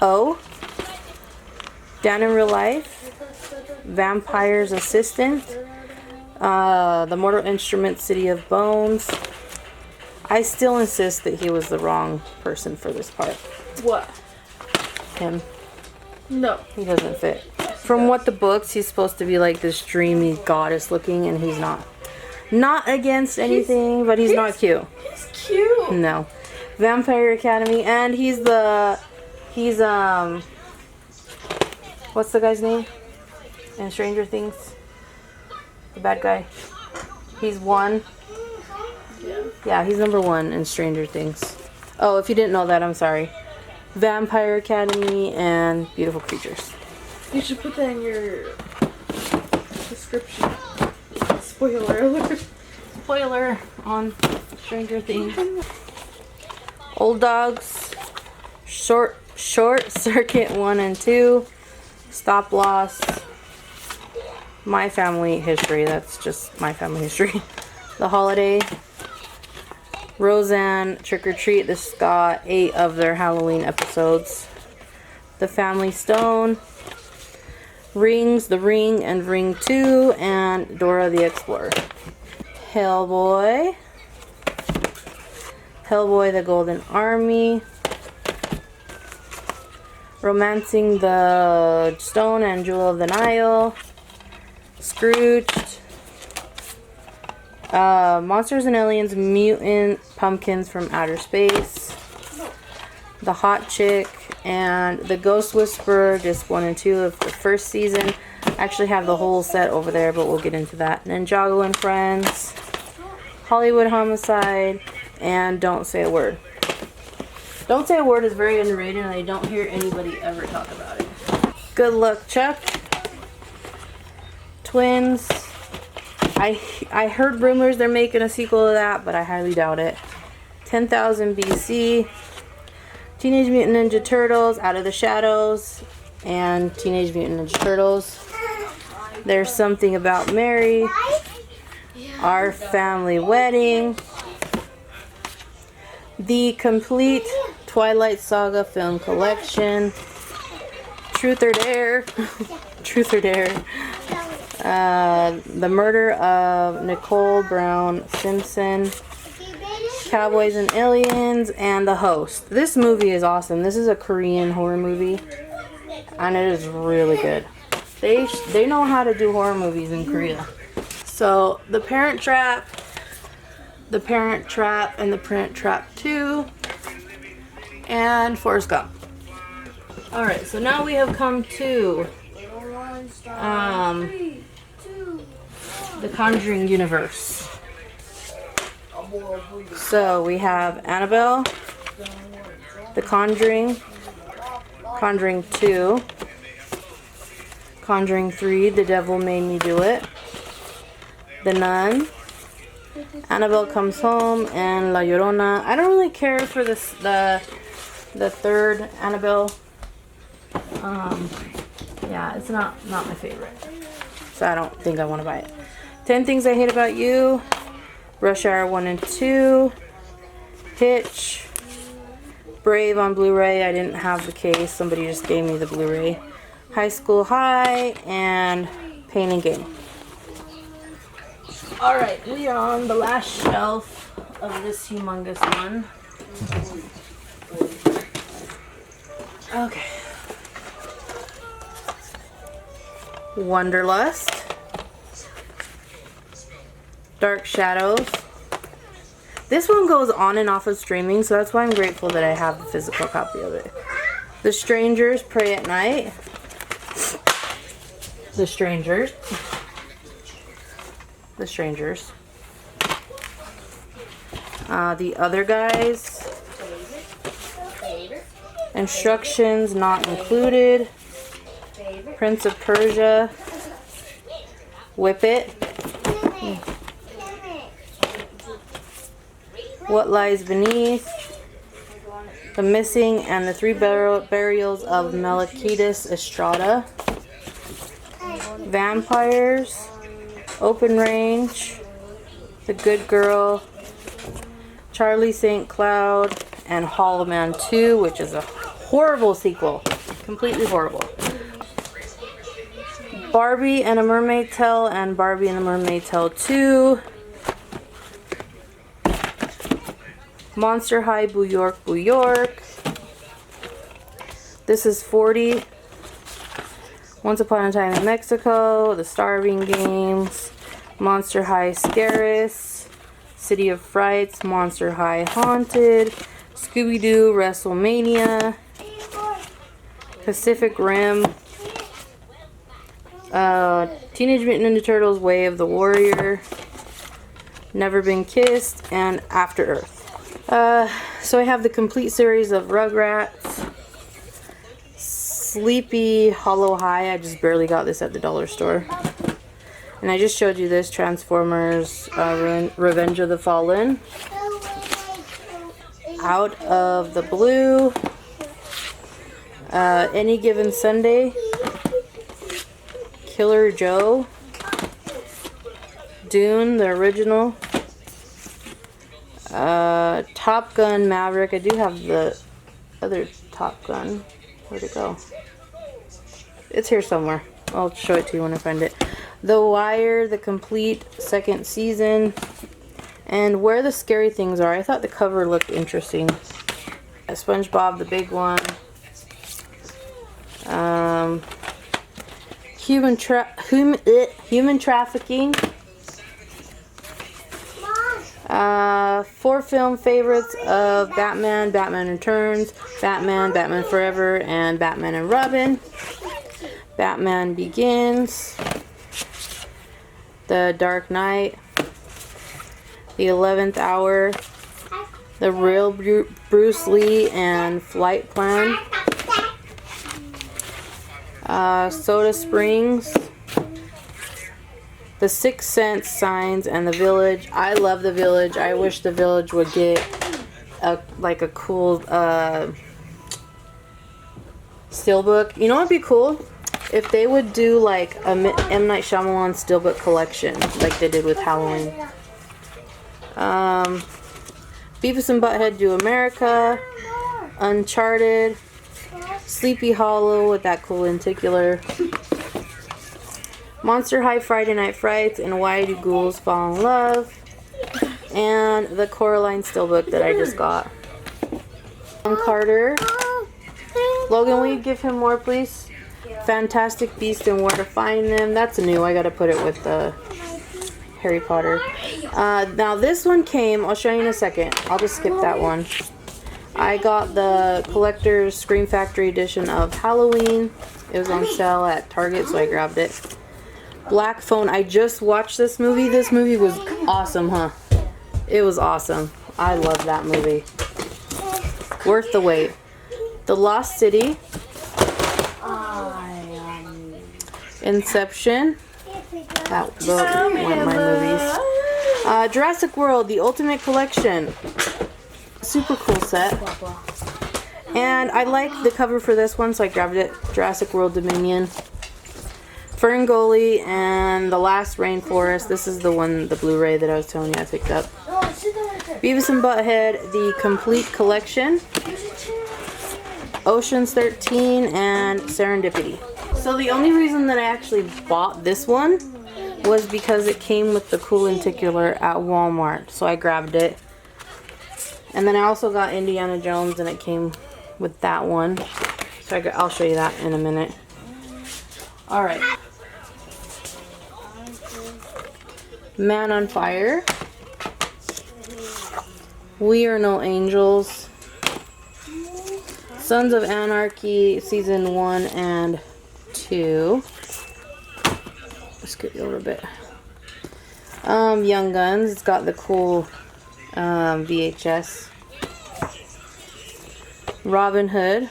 Oh, Dan in Real Life, Vampire's Assistant, The Mortal Instrument, City of Bones. I still insist that he was the wrong person for this part. What? Him. No. He doesn't fit. From what the books, he's supposed to be like this dreamy goddess looking, and he's not. Not against anything, but he's not cute. He's cute. No. Vampire Academy, and he's what's the guy's name in Stranger Things? The bad guy. He's 1. Yeah, he's number 1 in Stranger Things. Oh, if you didn't know that, I'm sorry. Vampire Academy and Beautiful Creatures. You should put that in your description. Spoiler alert. Spoiler on Stranger Things. Old Dogs. Short Circuit 1 and 2. Stop Loss. My Family History. That's just My Family History. The Holiday. Roseanne, Trick or Treat. This got 8 of their Halloween episodes. The Family Stone. Rings, The Ring and Ring 2, and Dora the Explorer. Hellboy. Hellboy, The Golden Army. Romancing the Stone and Jewel of the Nile. Scrooged. Monsters and Aliens, Mutant Pumpkins from Outer Space. The Hot Chick, and The Ghost Whisperer, disc 1 and 2 of the first season. I actually have the whole set over there, but we'll get into that. Ninjago and Friends, Hollywood Homicide, and Don't Say a Word. Don't Say a Word is very underrated, and I don't hear anybody ever talk about it. Good Luck Chuck, Twins. I heard rumors they're making a sequel to that, but I highly doubt it. 10,000 BC. Teenage Mutant Ninja Turtles, Out of the Shadows, and Teenage Mutant Ninja Turtles. There's Something About Mary, Our Family Wedding, The Complete Twilight Saga Film Collection, Truth or Dare, Truth or Dare, The Murder of Nicole Brown Simpson, Cowboys and Aliens, and The Host. This movie is awesome. This is a Korean horror movie, and it is really good. They know how to do horror movies in Korea. So, The Parent Trap, The Parent Trap, and The Parent Trap 2, and Forrest Gump. Alright, so now we have come to the Conjuring universe. So we have Annabelle, The Conjuring, Conjuring 2. Conjuring 3, The Devil Made Me Do It. The Nun. Annabelle Comes Home, and La Llorona. I don't really care for this, the third Annabelle. Yeah, it's not my favorite. So I don't think I want to buy it. 10 Things I Hate About You. Rush Hour 1 and 2. Hitch. Brave on Blu-ray. I didn't have the case. Somebody just gave me the Blu-ray. High School High and Pain and Gain. Alright, we are on the last shelf of this humongous one. Okay. Wanderlust. Dark Shadows. This one goes on and off of streaming, so that's why I'm grateful that I have the physical copy of it. The Strangers, Pray at Night. The Strangers. The Strangers. The Other Guys. Instructions Not Included. Prince of Persia. Whip It. What Lies Beneath. The Missing and the Three Burials of Melquiades Estrada. Vampires. Open Range. The Good Girl. Charlie St. Cloud. And Hollow Man 2, which is a horrible sequel. Completely horrible. Barbie and a Mermaid Tale and Barbie and the Mermaid Tale 2. Monster High, Boo York, Boo York. This is 40. Once Upon a Time in Mexico. The Starving Games. Monster High, Scaris. City of Frights. Monster High, Haunted. Scooby-Doo, WrestleMania. Pacific Rim. Teenage Mutant Ninja Turtles, Way of the Warrior. Never Been Kissed. And After Earth. So I have the complete series of Rugrats. Sleepy Hollow High. I just barely got this at the dollar store. And I just showed you this. Transformers Revenge of the Fallen. Out of the Blue. Any Given Sunday. Killer Joe. Dune, the original. Top Gun Maverick. I do have the other Top Gun. Where'd it go? It's here somewhere. I'll show it to you when I find it. The Wire, the complete second season. And Where the Scary Things Are. I thought the cover looked interesting. SpongeBob, the big one. Human Trafficking. 4 film favorites of Batman, Batman Returns, Batman, Batman Forever, and Batman and Robin. Batman Begins. The Dark Knight. The 11th Hour. The Real Bruce Lee and Flight Plan. Soda Springs. The Sixth Sense, Signs, and The Village. I love The Village. I wish The Village would get a cool steelbook. You know what would be cool? If they would do like a M. Night Shyamalan steelbook collection like they did with Halloween. Beavis and Butthead Do America. Uncharted. Sleepy Hollow with that cool lenticular. Monster High, Friday Night Frights, and Why Do Ghouls Fall in Love. And the Coraline steelbook that I just got. Carter. Logan, will you give him more, please? Fantastic Beasts and Where to Find Them. That's new. I gotta put it with Harry Potter. Now this one came. I'll show you in a second. I'll just skip that one. I got the collector's Scream Factory edition of Halloween. It was on sale at Target, so I grabbed it. Black Phone. I just watched this movie. This movie was awesome, huh? It was awesome. I love that movie. Worth the wait. The Lost City. Inception. Those were one of my movies. Jurassic World, The Ultimate Collection. Super cool set. And I like the cover for this one, so I grabbed it. Jurassic World Dominion. Ferngully and The Last Rainforest. This is the one, the Blu-ray that I was telling you I picked up. Beavis and Butthead, The Complete Collection. Ocean's 13 and Serendipity. So the only reason that I actually bought this one was because it came with the cool lenticular at Walmart. So I grabbed it. And then I also got Indiana Jones and it came with that one. So I'll show you that in a minute. Alright. Man on Fire. We Are No Angels. Sons of Anarchy Season 1 and 2. Let's get you a little bit. Young Guns. It's got the cool VHS. Robin Hood.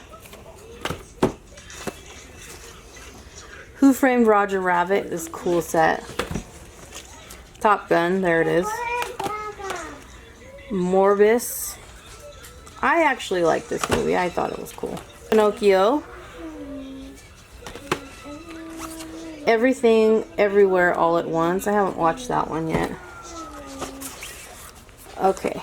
Who Framed Roger Rabbit? This cool set. Top Gun. There it is. Morbius. I actually like this movie. I thought it was cool. Pinocchio. Everything, Everywhere, All at Once. I haven't watched that one yet. Okay.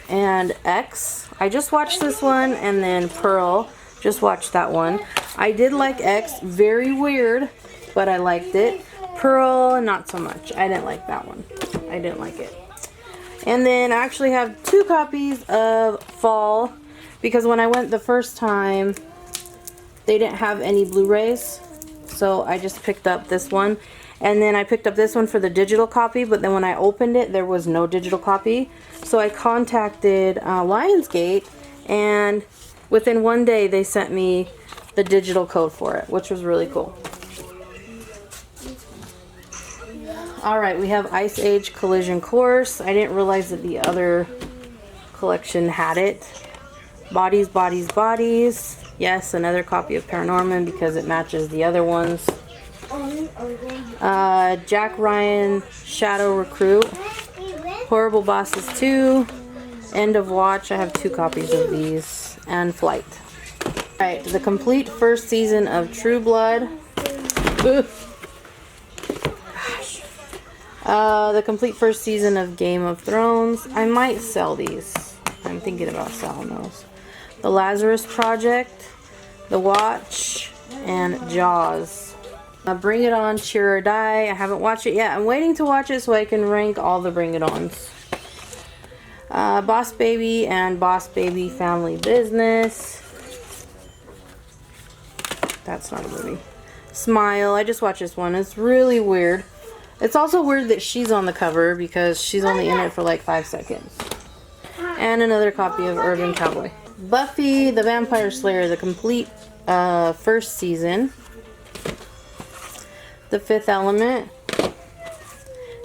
And X. I just watched this one, and then Pearl. Just watched that one. I did like X. Very weird, but I liked it. Pearl, not so much. I didn't like that one. I didn't like it. And then I actually have 2 copies of Fall, because when I went the first time, they didn't have any Blu-rays. So I just picked up this one. And then I picked up this one for the digital copy, but then when I opened it, there was no digital copy. So I contacted Lionsgate, and within 1 day, they sent me the digital code for it, which was really cool. Alright, we have Ice Age Collision Course. I didn't realize that the other collection had it. Bodies, Bodies, Bodies. Yes, another copy of Paranorman because it matches the other ones. Jack Ryan Shadow Recruit. Horrible Bosses 2. End of Watch. I have 2 copies of these. And Flight. Alright, the complete first season of True Blood. The complete first season of Game of Thrones. I might sell these. I'm thinking about selling those. The Lazarus Project. The Watch. And Jaws. Bring It On, Cheer or Die. I haven't watched it yet. I'm waiting to watch it so I can rank all the Bring It Ons. Boss Baby and Boss Baby Family Business. That's not a movie. Smile. I just watched this one. It's really weird. It's also weird that she's on the cover because she's only in it for like 5 seconds. And another copy of Urban Cowboy. Buffy the Vampire Slayer, the complete first season. The Fifth Element.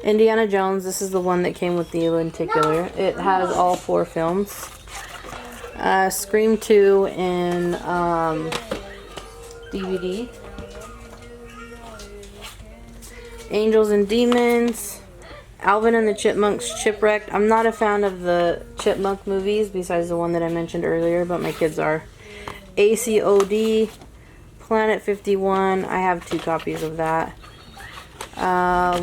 Indiana Jones. This is the one that came with the lenticular. It has all 4 films. Scream 2 in DVD. Angels and Demons. Alvin and the Chipmunks Chipwrecked. I'm not a fan of the Chipmunk movies besides the one that I mentioned earlier, but my kids are. ACOD. Planet 51. I have 2 copies of that.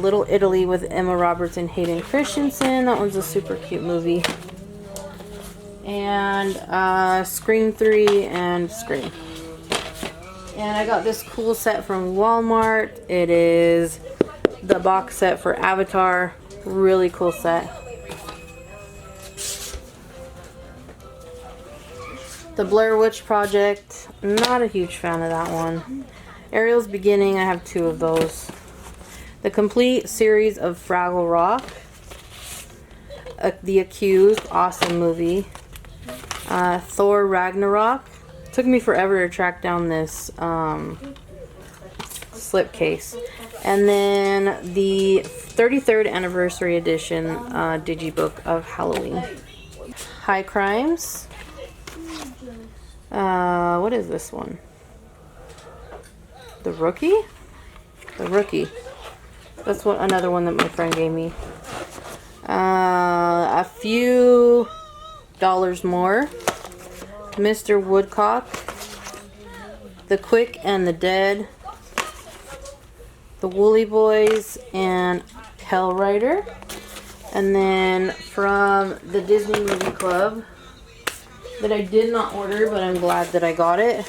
Little Italy with Emma Roberts and Hayden Christensen. That one's a super cute movie. And Scream 3 and Scream. And I got this cool set from Walmart. It is the box set for Avatar. Really cool set. The Blair Witch Project. Not a huge fan of that one. Ariel's Beginning. I have 2 of those. The complete series of Fraggle Rock. The Accused. Awesome movie. Thor Ragnarok. Took me forever to track down this slipcase. And then the 33rd anniversary edition digibook of Halloween. High Crimes. What is this one? The Rookie? The Rookie. That's another one that my friend gave me. A few dollars more. Mr. Woodcock. The Quick and the Dead. The Woolly Boys and Hell Rider. And then from the Disney Movie Club, that I did not order, but I'm glad that I got it,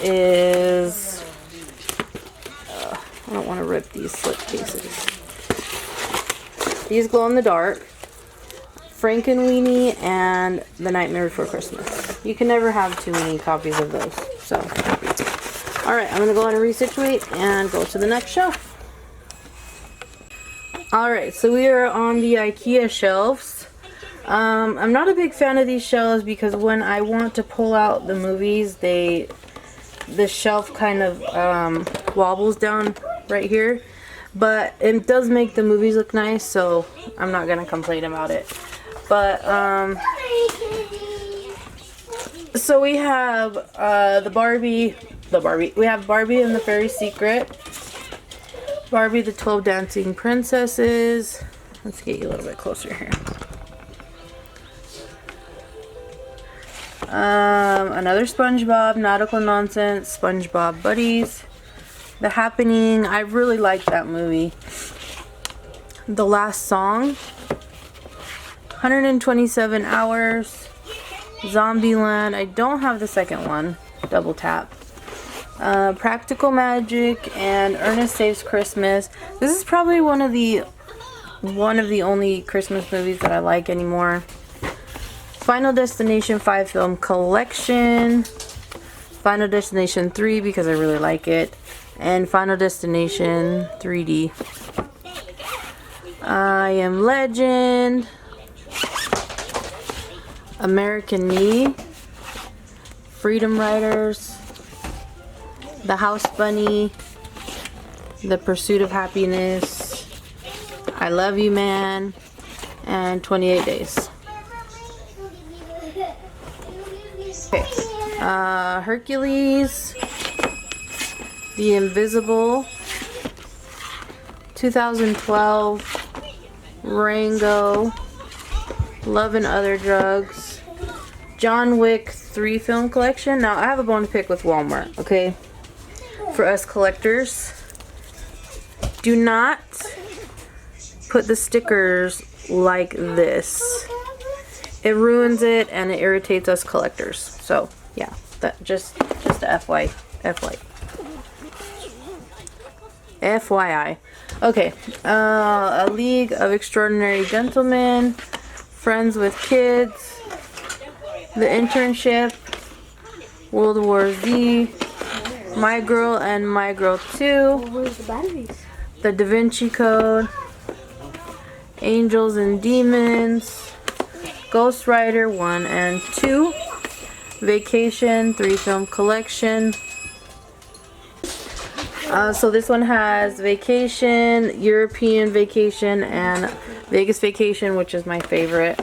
is, I don't want to rip these slipcases. These glow in the dark, Frankenweenie and The Nightmare Before Christmas. You can never have too many copies of those. So, alright, I'm going to go ahead and resituate and go to the next shelf. Alright, so we are on the IKEA shelves. I'm not a big fan of these shelves because when I want to pull out the movies, the shelf kind of wobbles down right here. But it does make the movies look nice, so I'm not going to complain about it. But, so we have we have Barbie and the Fairy Secret. Barbie, the 12 Dancing Princesses. Let's get you a little bit closer here. Another SpongeBob, Nautical Nonsense, SpongeBob Buddies. The Happening, I really like that movie. The Last Song. 127 Hours. Zombieland, I don't have the second one. Double tap. Practical Magic and Ernest Saves Christmas. This is probably one of the only Christmas movies that I like anymore. Final Destination 5 film collection. Final Destination 3 because I really like it. And Final Destination 3D. I Am Legend. American Me. Freedom Riders. The House Bunny, The Pursuit of Happiness, I Love You Man, and 28 Days. Okay. Hercules, The Invisible, 2012, Rango, Love and Other Drugs, John Wick 3 film collection. Now, I have a bone to pick with Walmart, okay? For us collectors, do not put the stickers like this. It ruins it and it irritates us collectors. So yeah, that just a FYI. Okay, A League of Extraordinary Gentlemen, Friends with Kids, The Internship, World War Z, My Girl and My Girl 2, Where's the batteries? The Da Vinci Code, Angels and Demons, Ghost Rider 1 and 2, Vacation 3 film collection. So this one has Vacation, European Vacation, and Vegas Vacation, which is my favorite.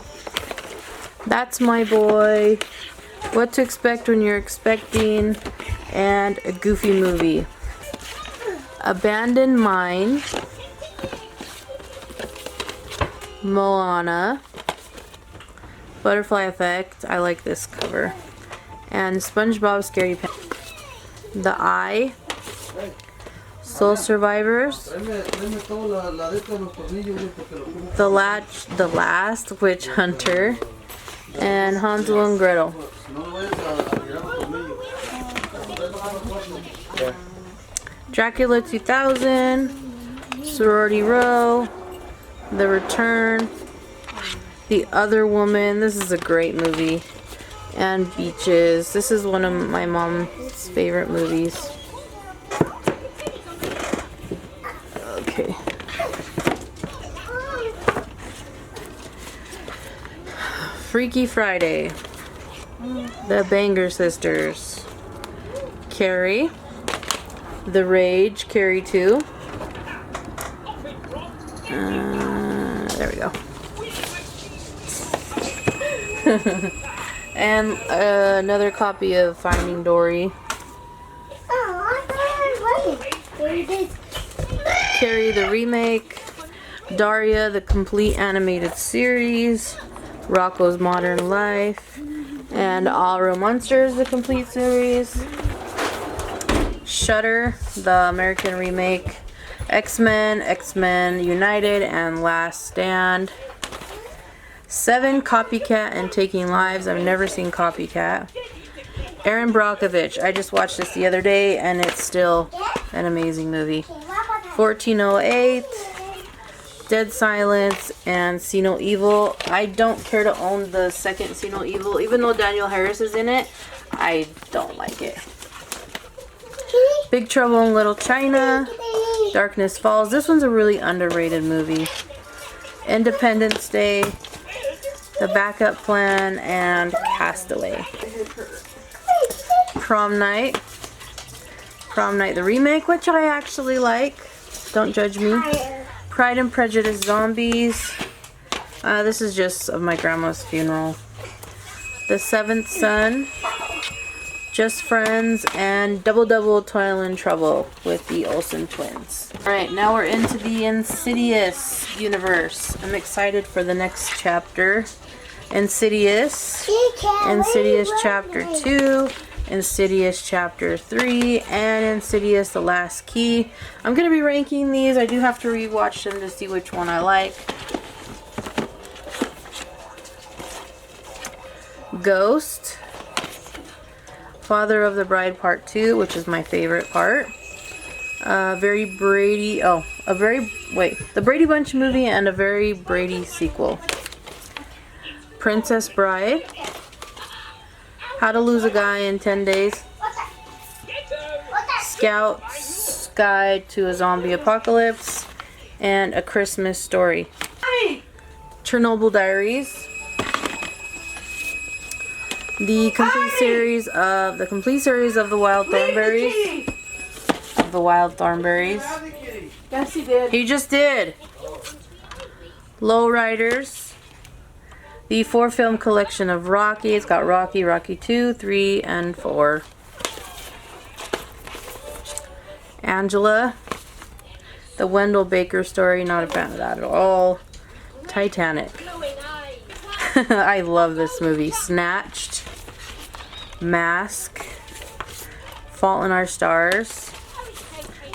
That's My Boy, What to Expect When You're Expecting, and A Goofy Movie. Abandoned Mine, Moana, Butterfly Effect, I like this cover, and SpongeBob Scary Pants. The Eye, Soul Survivors, The Last Witch Hunter, and Hansel and Gretel. Dracula 2000, Sorority Row, The Return, The Other Woman. This is a great movie. And Beaches. This is one of my mom's favorite movies. Okay. Freaky Friday, The Banger Sisters, Carrie, The Rage, Carrie 2. There we go. And another copy of Finding Dory. Oh, I thought I was ready. Carrie the remake, Daria the complete animated series, Rocco's Modern Life, and All Real Monsters the complete series, Shudder the American remake, X-Men, X-Men United, and Last Stand. 7 Copycat and Taking Lives. I've never seen Copycat. Erin Brockovich. I just watched this the other day and it's still an amazing movie. 1408, Dead Silence, and See No Evil. I don't care to own the second See No Evil. Even though Daniel Harris is in it, I don't like it. Big Trouble in Little China, Darkness Falls. This one's a really underrated movie. Independence Day, The Backup Plan, and Castaway. Prom Night. Prom Night the remake, which I actually like. Don't judge me. Pride and Prejudice Zombies. This is just of my grandma's funeral. The Seventh Son. Just Friends, and Double Double Toil and Trouble with the Olsen twins. Alright, now we're into the Insidious universe. I'm excited for the next chapter. Insidious. Insidious Chapter 2. Insidious Chapter 3. And Insidious The Last Key. I'm going to be ranking these. I do have to rewatch them to see which one I like. Ghost. Father of the Bride Part 2, which is my favorite part. The Brady Bunch movie and a Very Brady sequel. Princess Bride. How to Lose a Guy in 10 Days. Scout's Guide to a Zombie Apocalypse. And A Christmas Story. Chernobyl Diaries. The complete series of the Wild Thornberries. Yes, he did. He just did. Lowriders. The 4-film collection of Rocky. It's got Rocky, Rocky 2, 3, and 4. Angela. The Wendell Baker Story. Not a fan of that at all. Titanic. I love this movie. Snatched. Mask. Fault in Our Stars.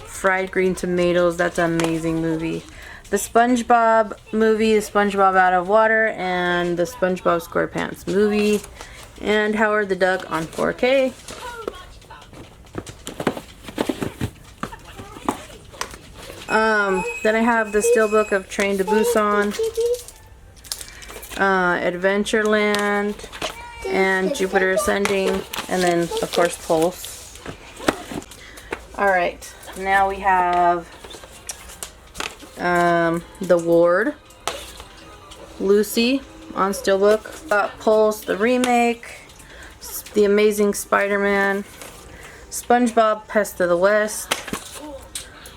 Fried Green Tomatoes. That's an amazing movie. The SpongeBob movie, The SpongeBob Out of Water, and the SpongeBob SquarePants movie, and Howard the Duck on 4K. Then I have the Steelbook of Train to Busan, Adventureland, and Jupiter Ascending, and then of course Pulse. Alright, now we have The Ward, Lucy on Steelbook, got Pulse the remake, The Amazing Spider-Man, SpongeBob Pest of the West,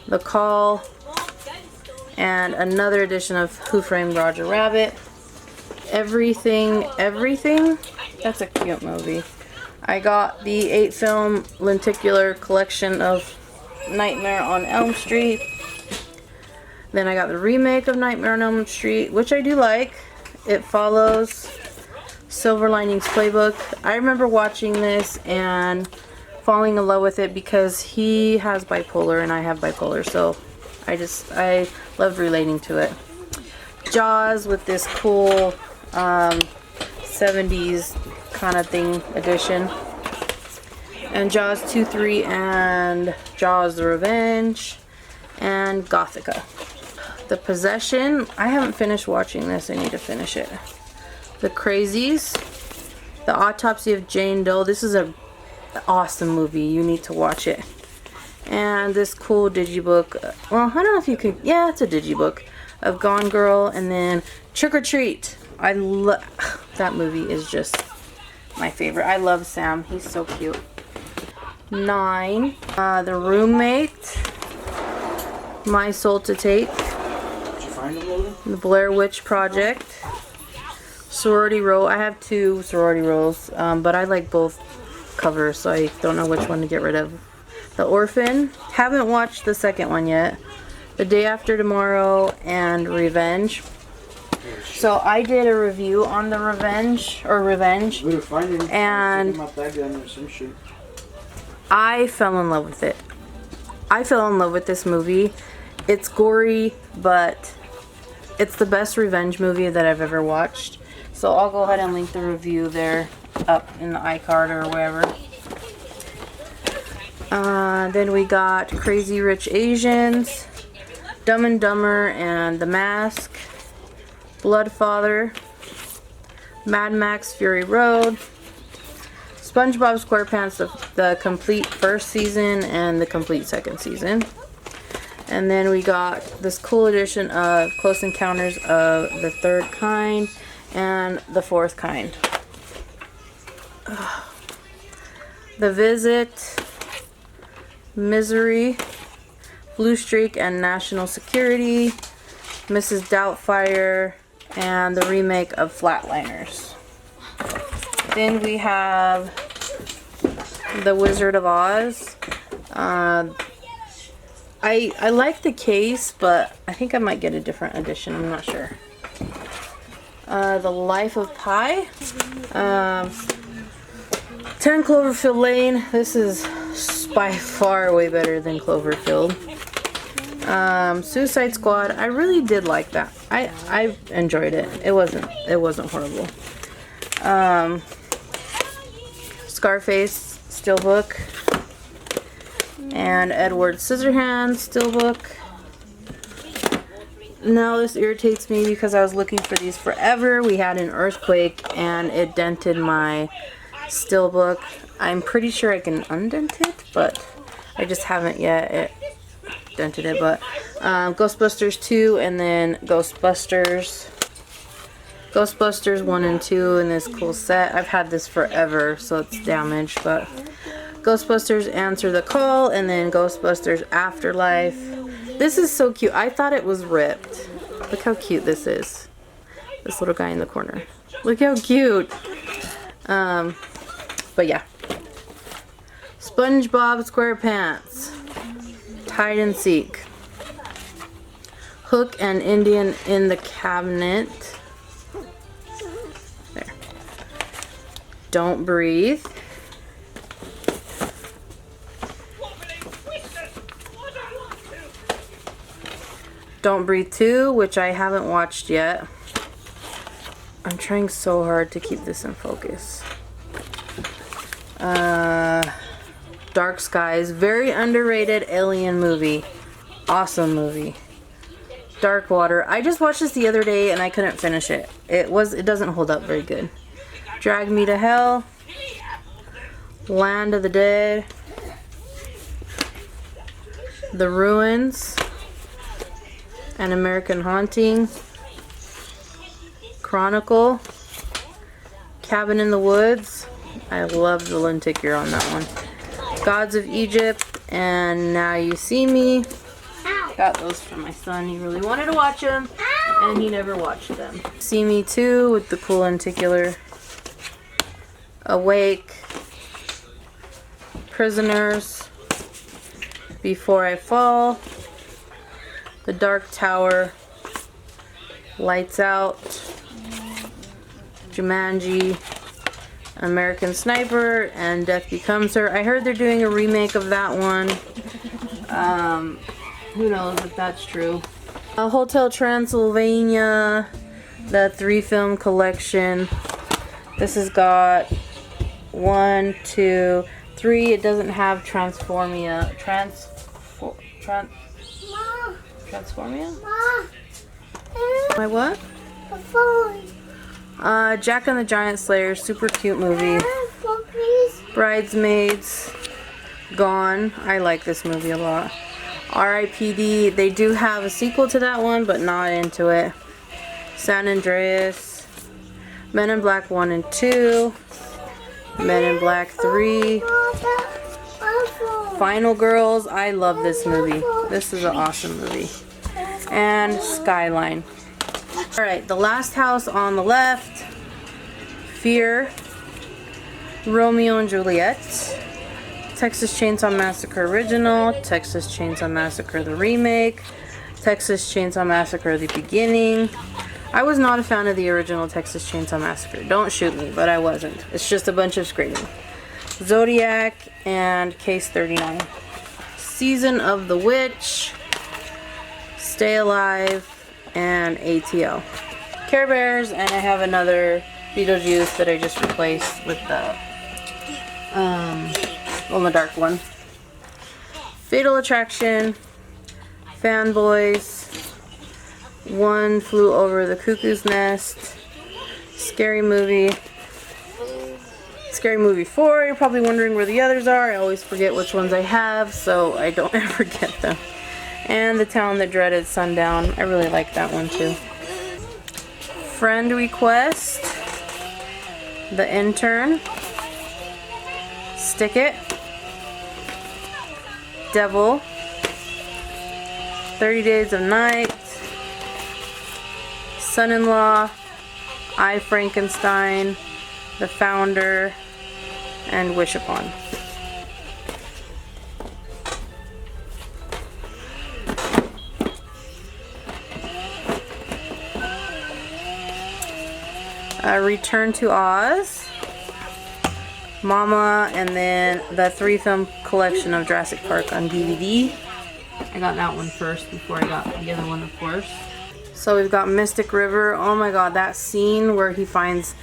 The Call, and another edition of Who Framed Roger Rabbit. Everything. That's a cute movie. I got the 8-film lenticular collection of Nightmare on Elm Street. Then I got the remake of Nightmare on Elm Street, which I do like. It follows Silver Linings Playbook. I remember watching this and falling in love with it because he has bipolar and I have bipolar, so I loved relating to it. Jaws with this cool 70s kind of thing edition. And Jaws 2, 3, and Jaws the Revenge, and Gothica. The Possession. I haven't finished watching this. I need to finish it. The Crazies. The Autopsy of Jane Doe. This is an awesome movie. You need to watch it. And this cool digibook. Well, I don't know if you could. Yeah, it's a digibook of Gone Girl. And then Trick or Treat. I love that movie. Is just my favorite. I love Sam. He's so cute. 9. The Roommate. My Soul to Take. The Blair Witch Project. Sorority Row. I have 2 sorority rolls, but I like both covers, so I don't know which one to get rid of. The Orphan. Haven't watched the second one yet. The Day After Tomorrow and Revenge. So I did a review on the Revenge, and I fell in love with it. I fell in love with this movie. It's gory, but it's the best revenge movie that I've ever watched. So I'll go ahead and link the review there up in the iCard or wherever. Then we got Crazy Rich Asians, Dumb and Dumber and The Mask, Bloodfather, Mad Max Fury Road, SpongeBob SquarePants, the complete first season and the complete second season. And then we got this cool edition of Close Encounters of the Third Kind and the Fourth Kind. The Visit, Misery, Blue Streak and National Security, Mrs. Doubtfire, and the remake of Flatliners. Then we have The Wizard of Oz. I like the case, but I think I might get a different edition. I'm not sure. The Life of Pi. 10 Cloverfield Lane. This is by far way better than Cloverfield. Suicide Squad. I really did like that. I enjoyed it. It wasn't horrible. Scarface Steelbook. And Edward Scissorhands Steelbook. Now this irritates me because I was looking for these forever. We had an earthquake and it dented my Steelbook. I'm pretty sure I can undent it, but I just haven't yet. It dented it, but Ghostbusters 2 and then Ghostbusters 1 and 2 in this cool set. I've had this forever, so it's damaged, but Ghostbusters Answer the Call and then Ghostbusters Afterlife. This is so cute. I thought it was ripped. Look how cute this is. This little guy in the corner. Look how cute. But yeah. SpongeBob SquarePants. Hide and Seek. Hook and Indian in the Cabinet. There. Don't Breathe. Don't Breathe 2, which I haven't watched yet. I'm trying so hard to keep this in focus. Dark Skies, very underrated alien movie. Awesome movie. Dark Water. I just watched this the other day and I couldn't finish it. It doesn't hold up very good. Drag Me to Hell. Land of the Dead. The Ruins. An American Haunting. Chronicle. Cabin in the Woods. I love the lenticular on that one. Gods of Egypt and Now You See Me. Got those for my son. He really wanted to watch them and he never watched them. See Me 2 with the cool lenticular. Awake. Prisoners. Before I Fall. The Dark Tower. Lights Out. Jumanji. American Sniper and Death Becomes Her. I heard they're doing a remake of that one. Who knows if that's true. Hotel Transylvania, the 3-film collection. This has got 1, 2, 3. It doesn't have Transformia. Transformia? My what? Jack and the Giant Slayer, super cute movie. Bridesmaids, Gone. I like this movie a lot. R.I.P.D. They do have a sequel to that one, but not into it. San Andreas. Men in Black 1 and 2. Men in Black 3. Final Girls. I love this movie. This is an awesome movie. And Skyline. Alright, The Last House on the Left. Fear. Romeo and Juliet. Texas Chainsaw Massacre Original, Texas Chainsaw Massacre the Remake, Texas Chainsaw Massacre the Beginning. I was not a fan of the original Texas Chainsaw Massacre. Don't shoot me, but I wasn't. It's just a bunch of screaming. Zodiac and Case 39. Season of the Witch, Stay Alive, and ATO. Care Bears, and I have another Beetlejuice that I just replaced with the the dark one. Fatal Attraction, Fanboys, One Flew Over the Cuckoo's Nest, Scary Movie 4. You're probably wondering where the others are. I always forget which ones I have, so I don't ever get them. And The Town That Dreaded Sundown. I really like that one too. Friend Request, The Intern, Stick It, Devil, 30 Days of Night, Son-in-Law, I, Frankenstein, The Founder, and Wish Upon. Return to Oz, Mama, and then the 3-film collection of Jurassic Park on DVD. I got that one first before I got the other one, of course. So we've got Mystic River. Oh my god, that scene where he finds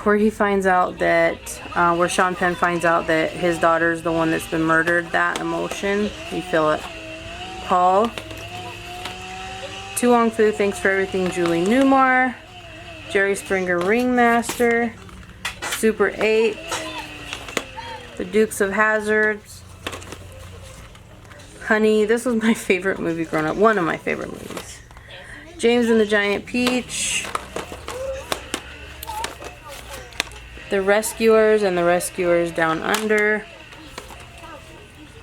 out that where Sean Penn finds out that his daughter's the one that's been murdered. That emotion, you feel it. Paul, Tu Wong Fu, Thanks for Everything, Julie Newmar, Jerry Springer, Ringmaster, Super 8, The Dukes of Hazzard, Honey. This was my favorite movie growing up. One of my favorite movies. James and the Giant Peach, The Rescuers and The Rescuers Down Under,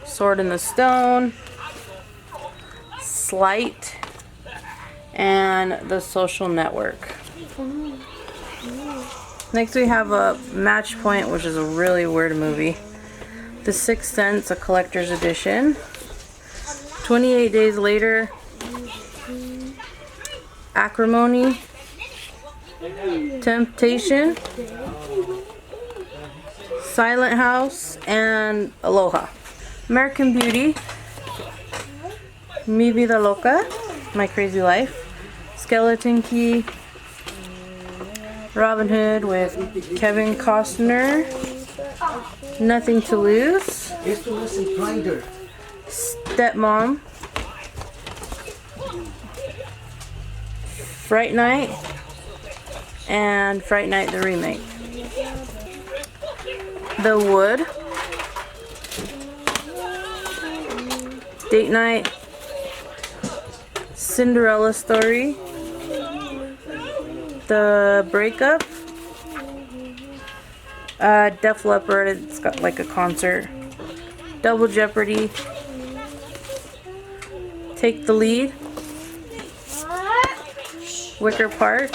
Sword in the Stone, Slight, and The Social Network. Next we have a Match Point, which is a really weird movie. The Sixth Sense, a collector's edition. 28 Days Later, Acrimony, Temptation, Silent House, and Aloha. American Beauty, Mi Vida Loca, My Crazy Life, Skeleton Key, Robin Hood with Kevin Costner, Nothing to Lose, Stepmom, Fright Night, and Fright Night the Remake. The Wood, Date Night, Cinderella Story, The Breakup, Def Leppard, it's got like a concert, Double Jeopardy, Take the Lead, Wicker Park,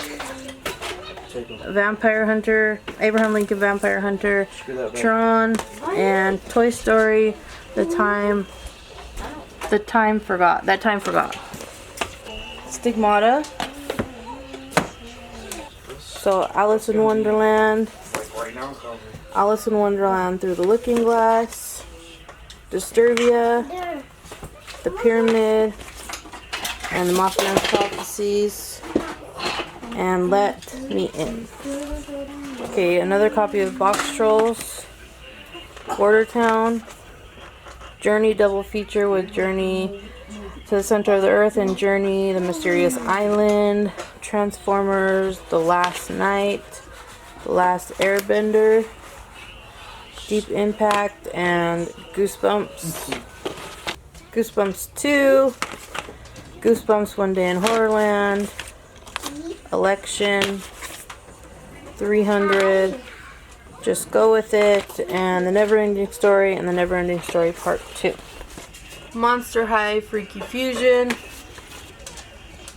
Vampire Hunter, Abraham Lincoln Vampire Hunter, Tron, and Toy Story, That Time Forgot. Stigmata. So Alice in Wonderland, Alice in Wonderland Through the Looking Glass, Disturbia, The Pyramid, and the Mothman's Prophecies, and Let Me In. Okay, another copy of Box Trolls, Border Town, Journey double feature with Journey to the Center of the Earth and Journey the Mysterious Island, Transformers, The Last Night, The Last Airbender, Deep Impact, and Goosebumps. Goosebumps 2, Goosebumps One Day in Horrorland, Election, 300, Just Go With It, and The Neverending Story, and The Neverending Story Part 2. Monster High Freaky Fusion,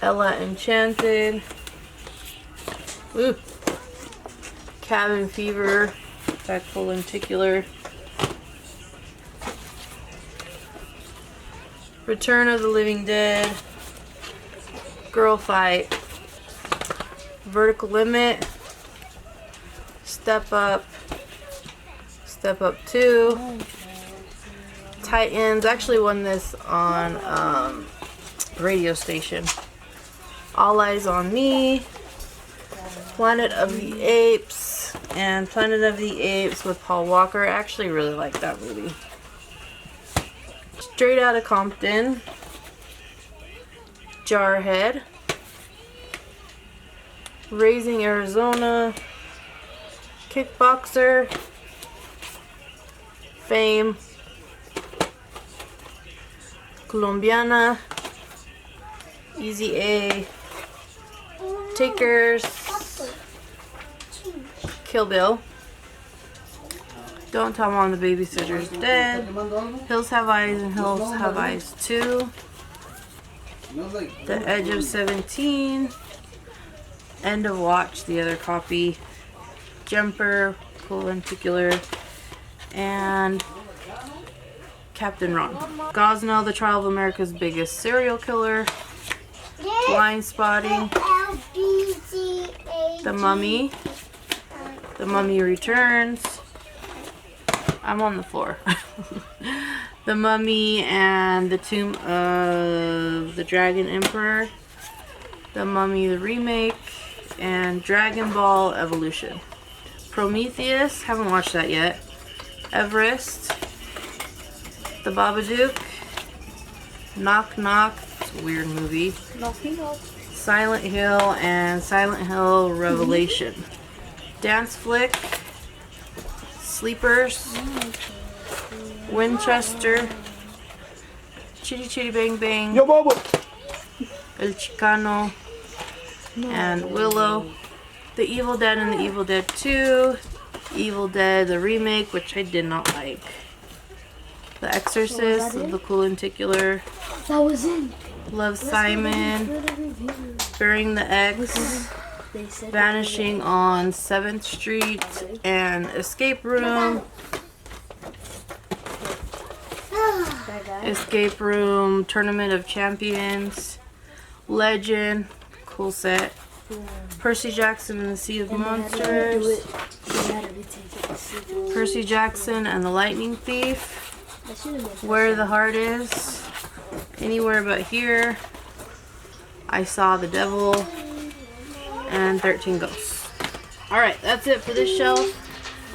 Ella Enchanted, ooh, Cabin Fever, Factful Lenticular, Return of the Living Dead, Girl Fight, Vertical Limit, Step Up 2, Titans. I actually won this on radio station. All Eyes on Me, Planet of the Apes, and Planet of the Apes with Paul Walker. I actually really like that movie. Straight Outta Compton, Jarhead, Raising Arizona, Kickboxer, Fame, Colombiana, Easy A, Takers, Kill Bill, Don't Tell Mom the Babysitter's Dead, Hills Have Eyes and Hills Have Eyes 2, The Edge of 17, End of Watch, the other copy, Jumper, Lenticular, and Captain Ron. Gosnell, The Trial of America's Biggest Serial Killer, Blind Spotting, The Mummy, The Mummy Returns. I'm on the floor. The Mummy and the Tomb of the Dragon Emperor, The Mummy the Remake, and Dragon Ball Evolution. Prometheus, haven't watched that yet. Everest, The Babadook, Knock Knock, it's a weird movie. Silent Hill and Silent Hill Revelation. Dance Flick, Sleepers, Winchester, Chitty Chitty Bang Bang, Yo, Bubba. El Chicano, and Willow. The Evil Dead and The Evil Dead 2, Evil Dead the Remake, which I did not like. The Exorcist, The Lenticular, That was in. Love Simon, Burying the X, Vanishing on 7th Street, and Escape Room. Escape Room, Tournament of Champions, Legend, cool set. Percy Jackson and the Sea of Monsters, Percy Jackson and the Lightning Thief, Where the Heart Is, Anywhere But Here, I Saw the Devil, and 13 Ghosts. Alright, that's it for this shelf.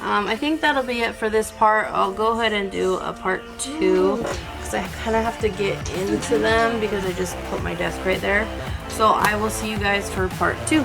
I think that'll be it for this part. I'll go ahead and do a part 2 because I kind of have to get into them because I just put my desk right there. So I will see you guys for part 2.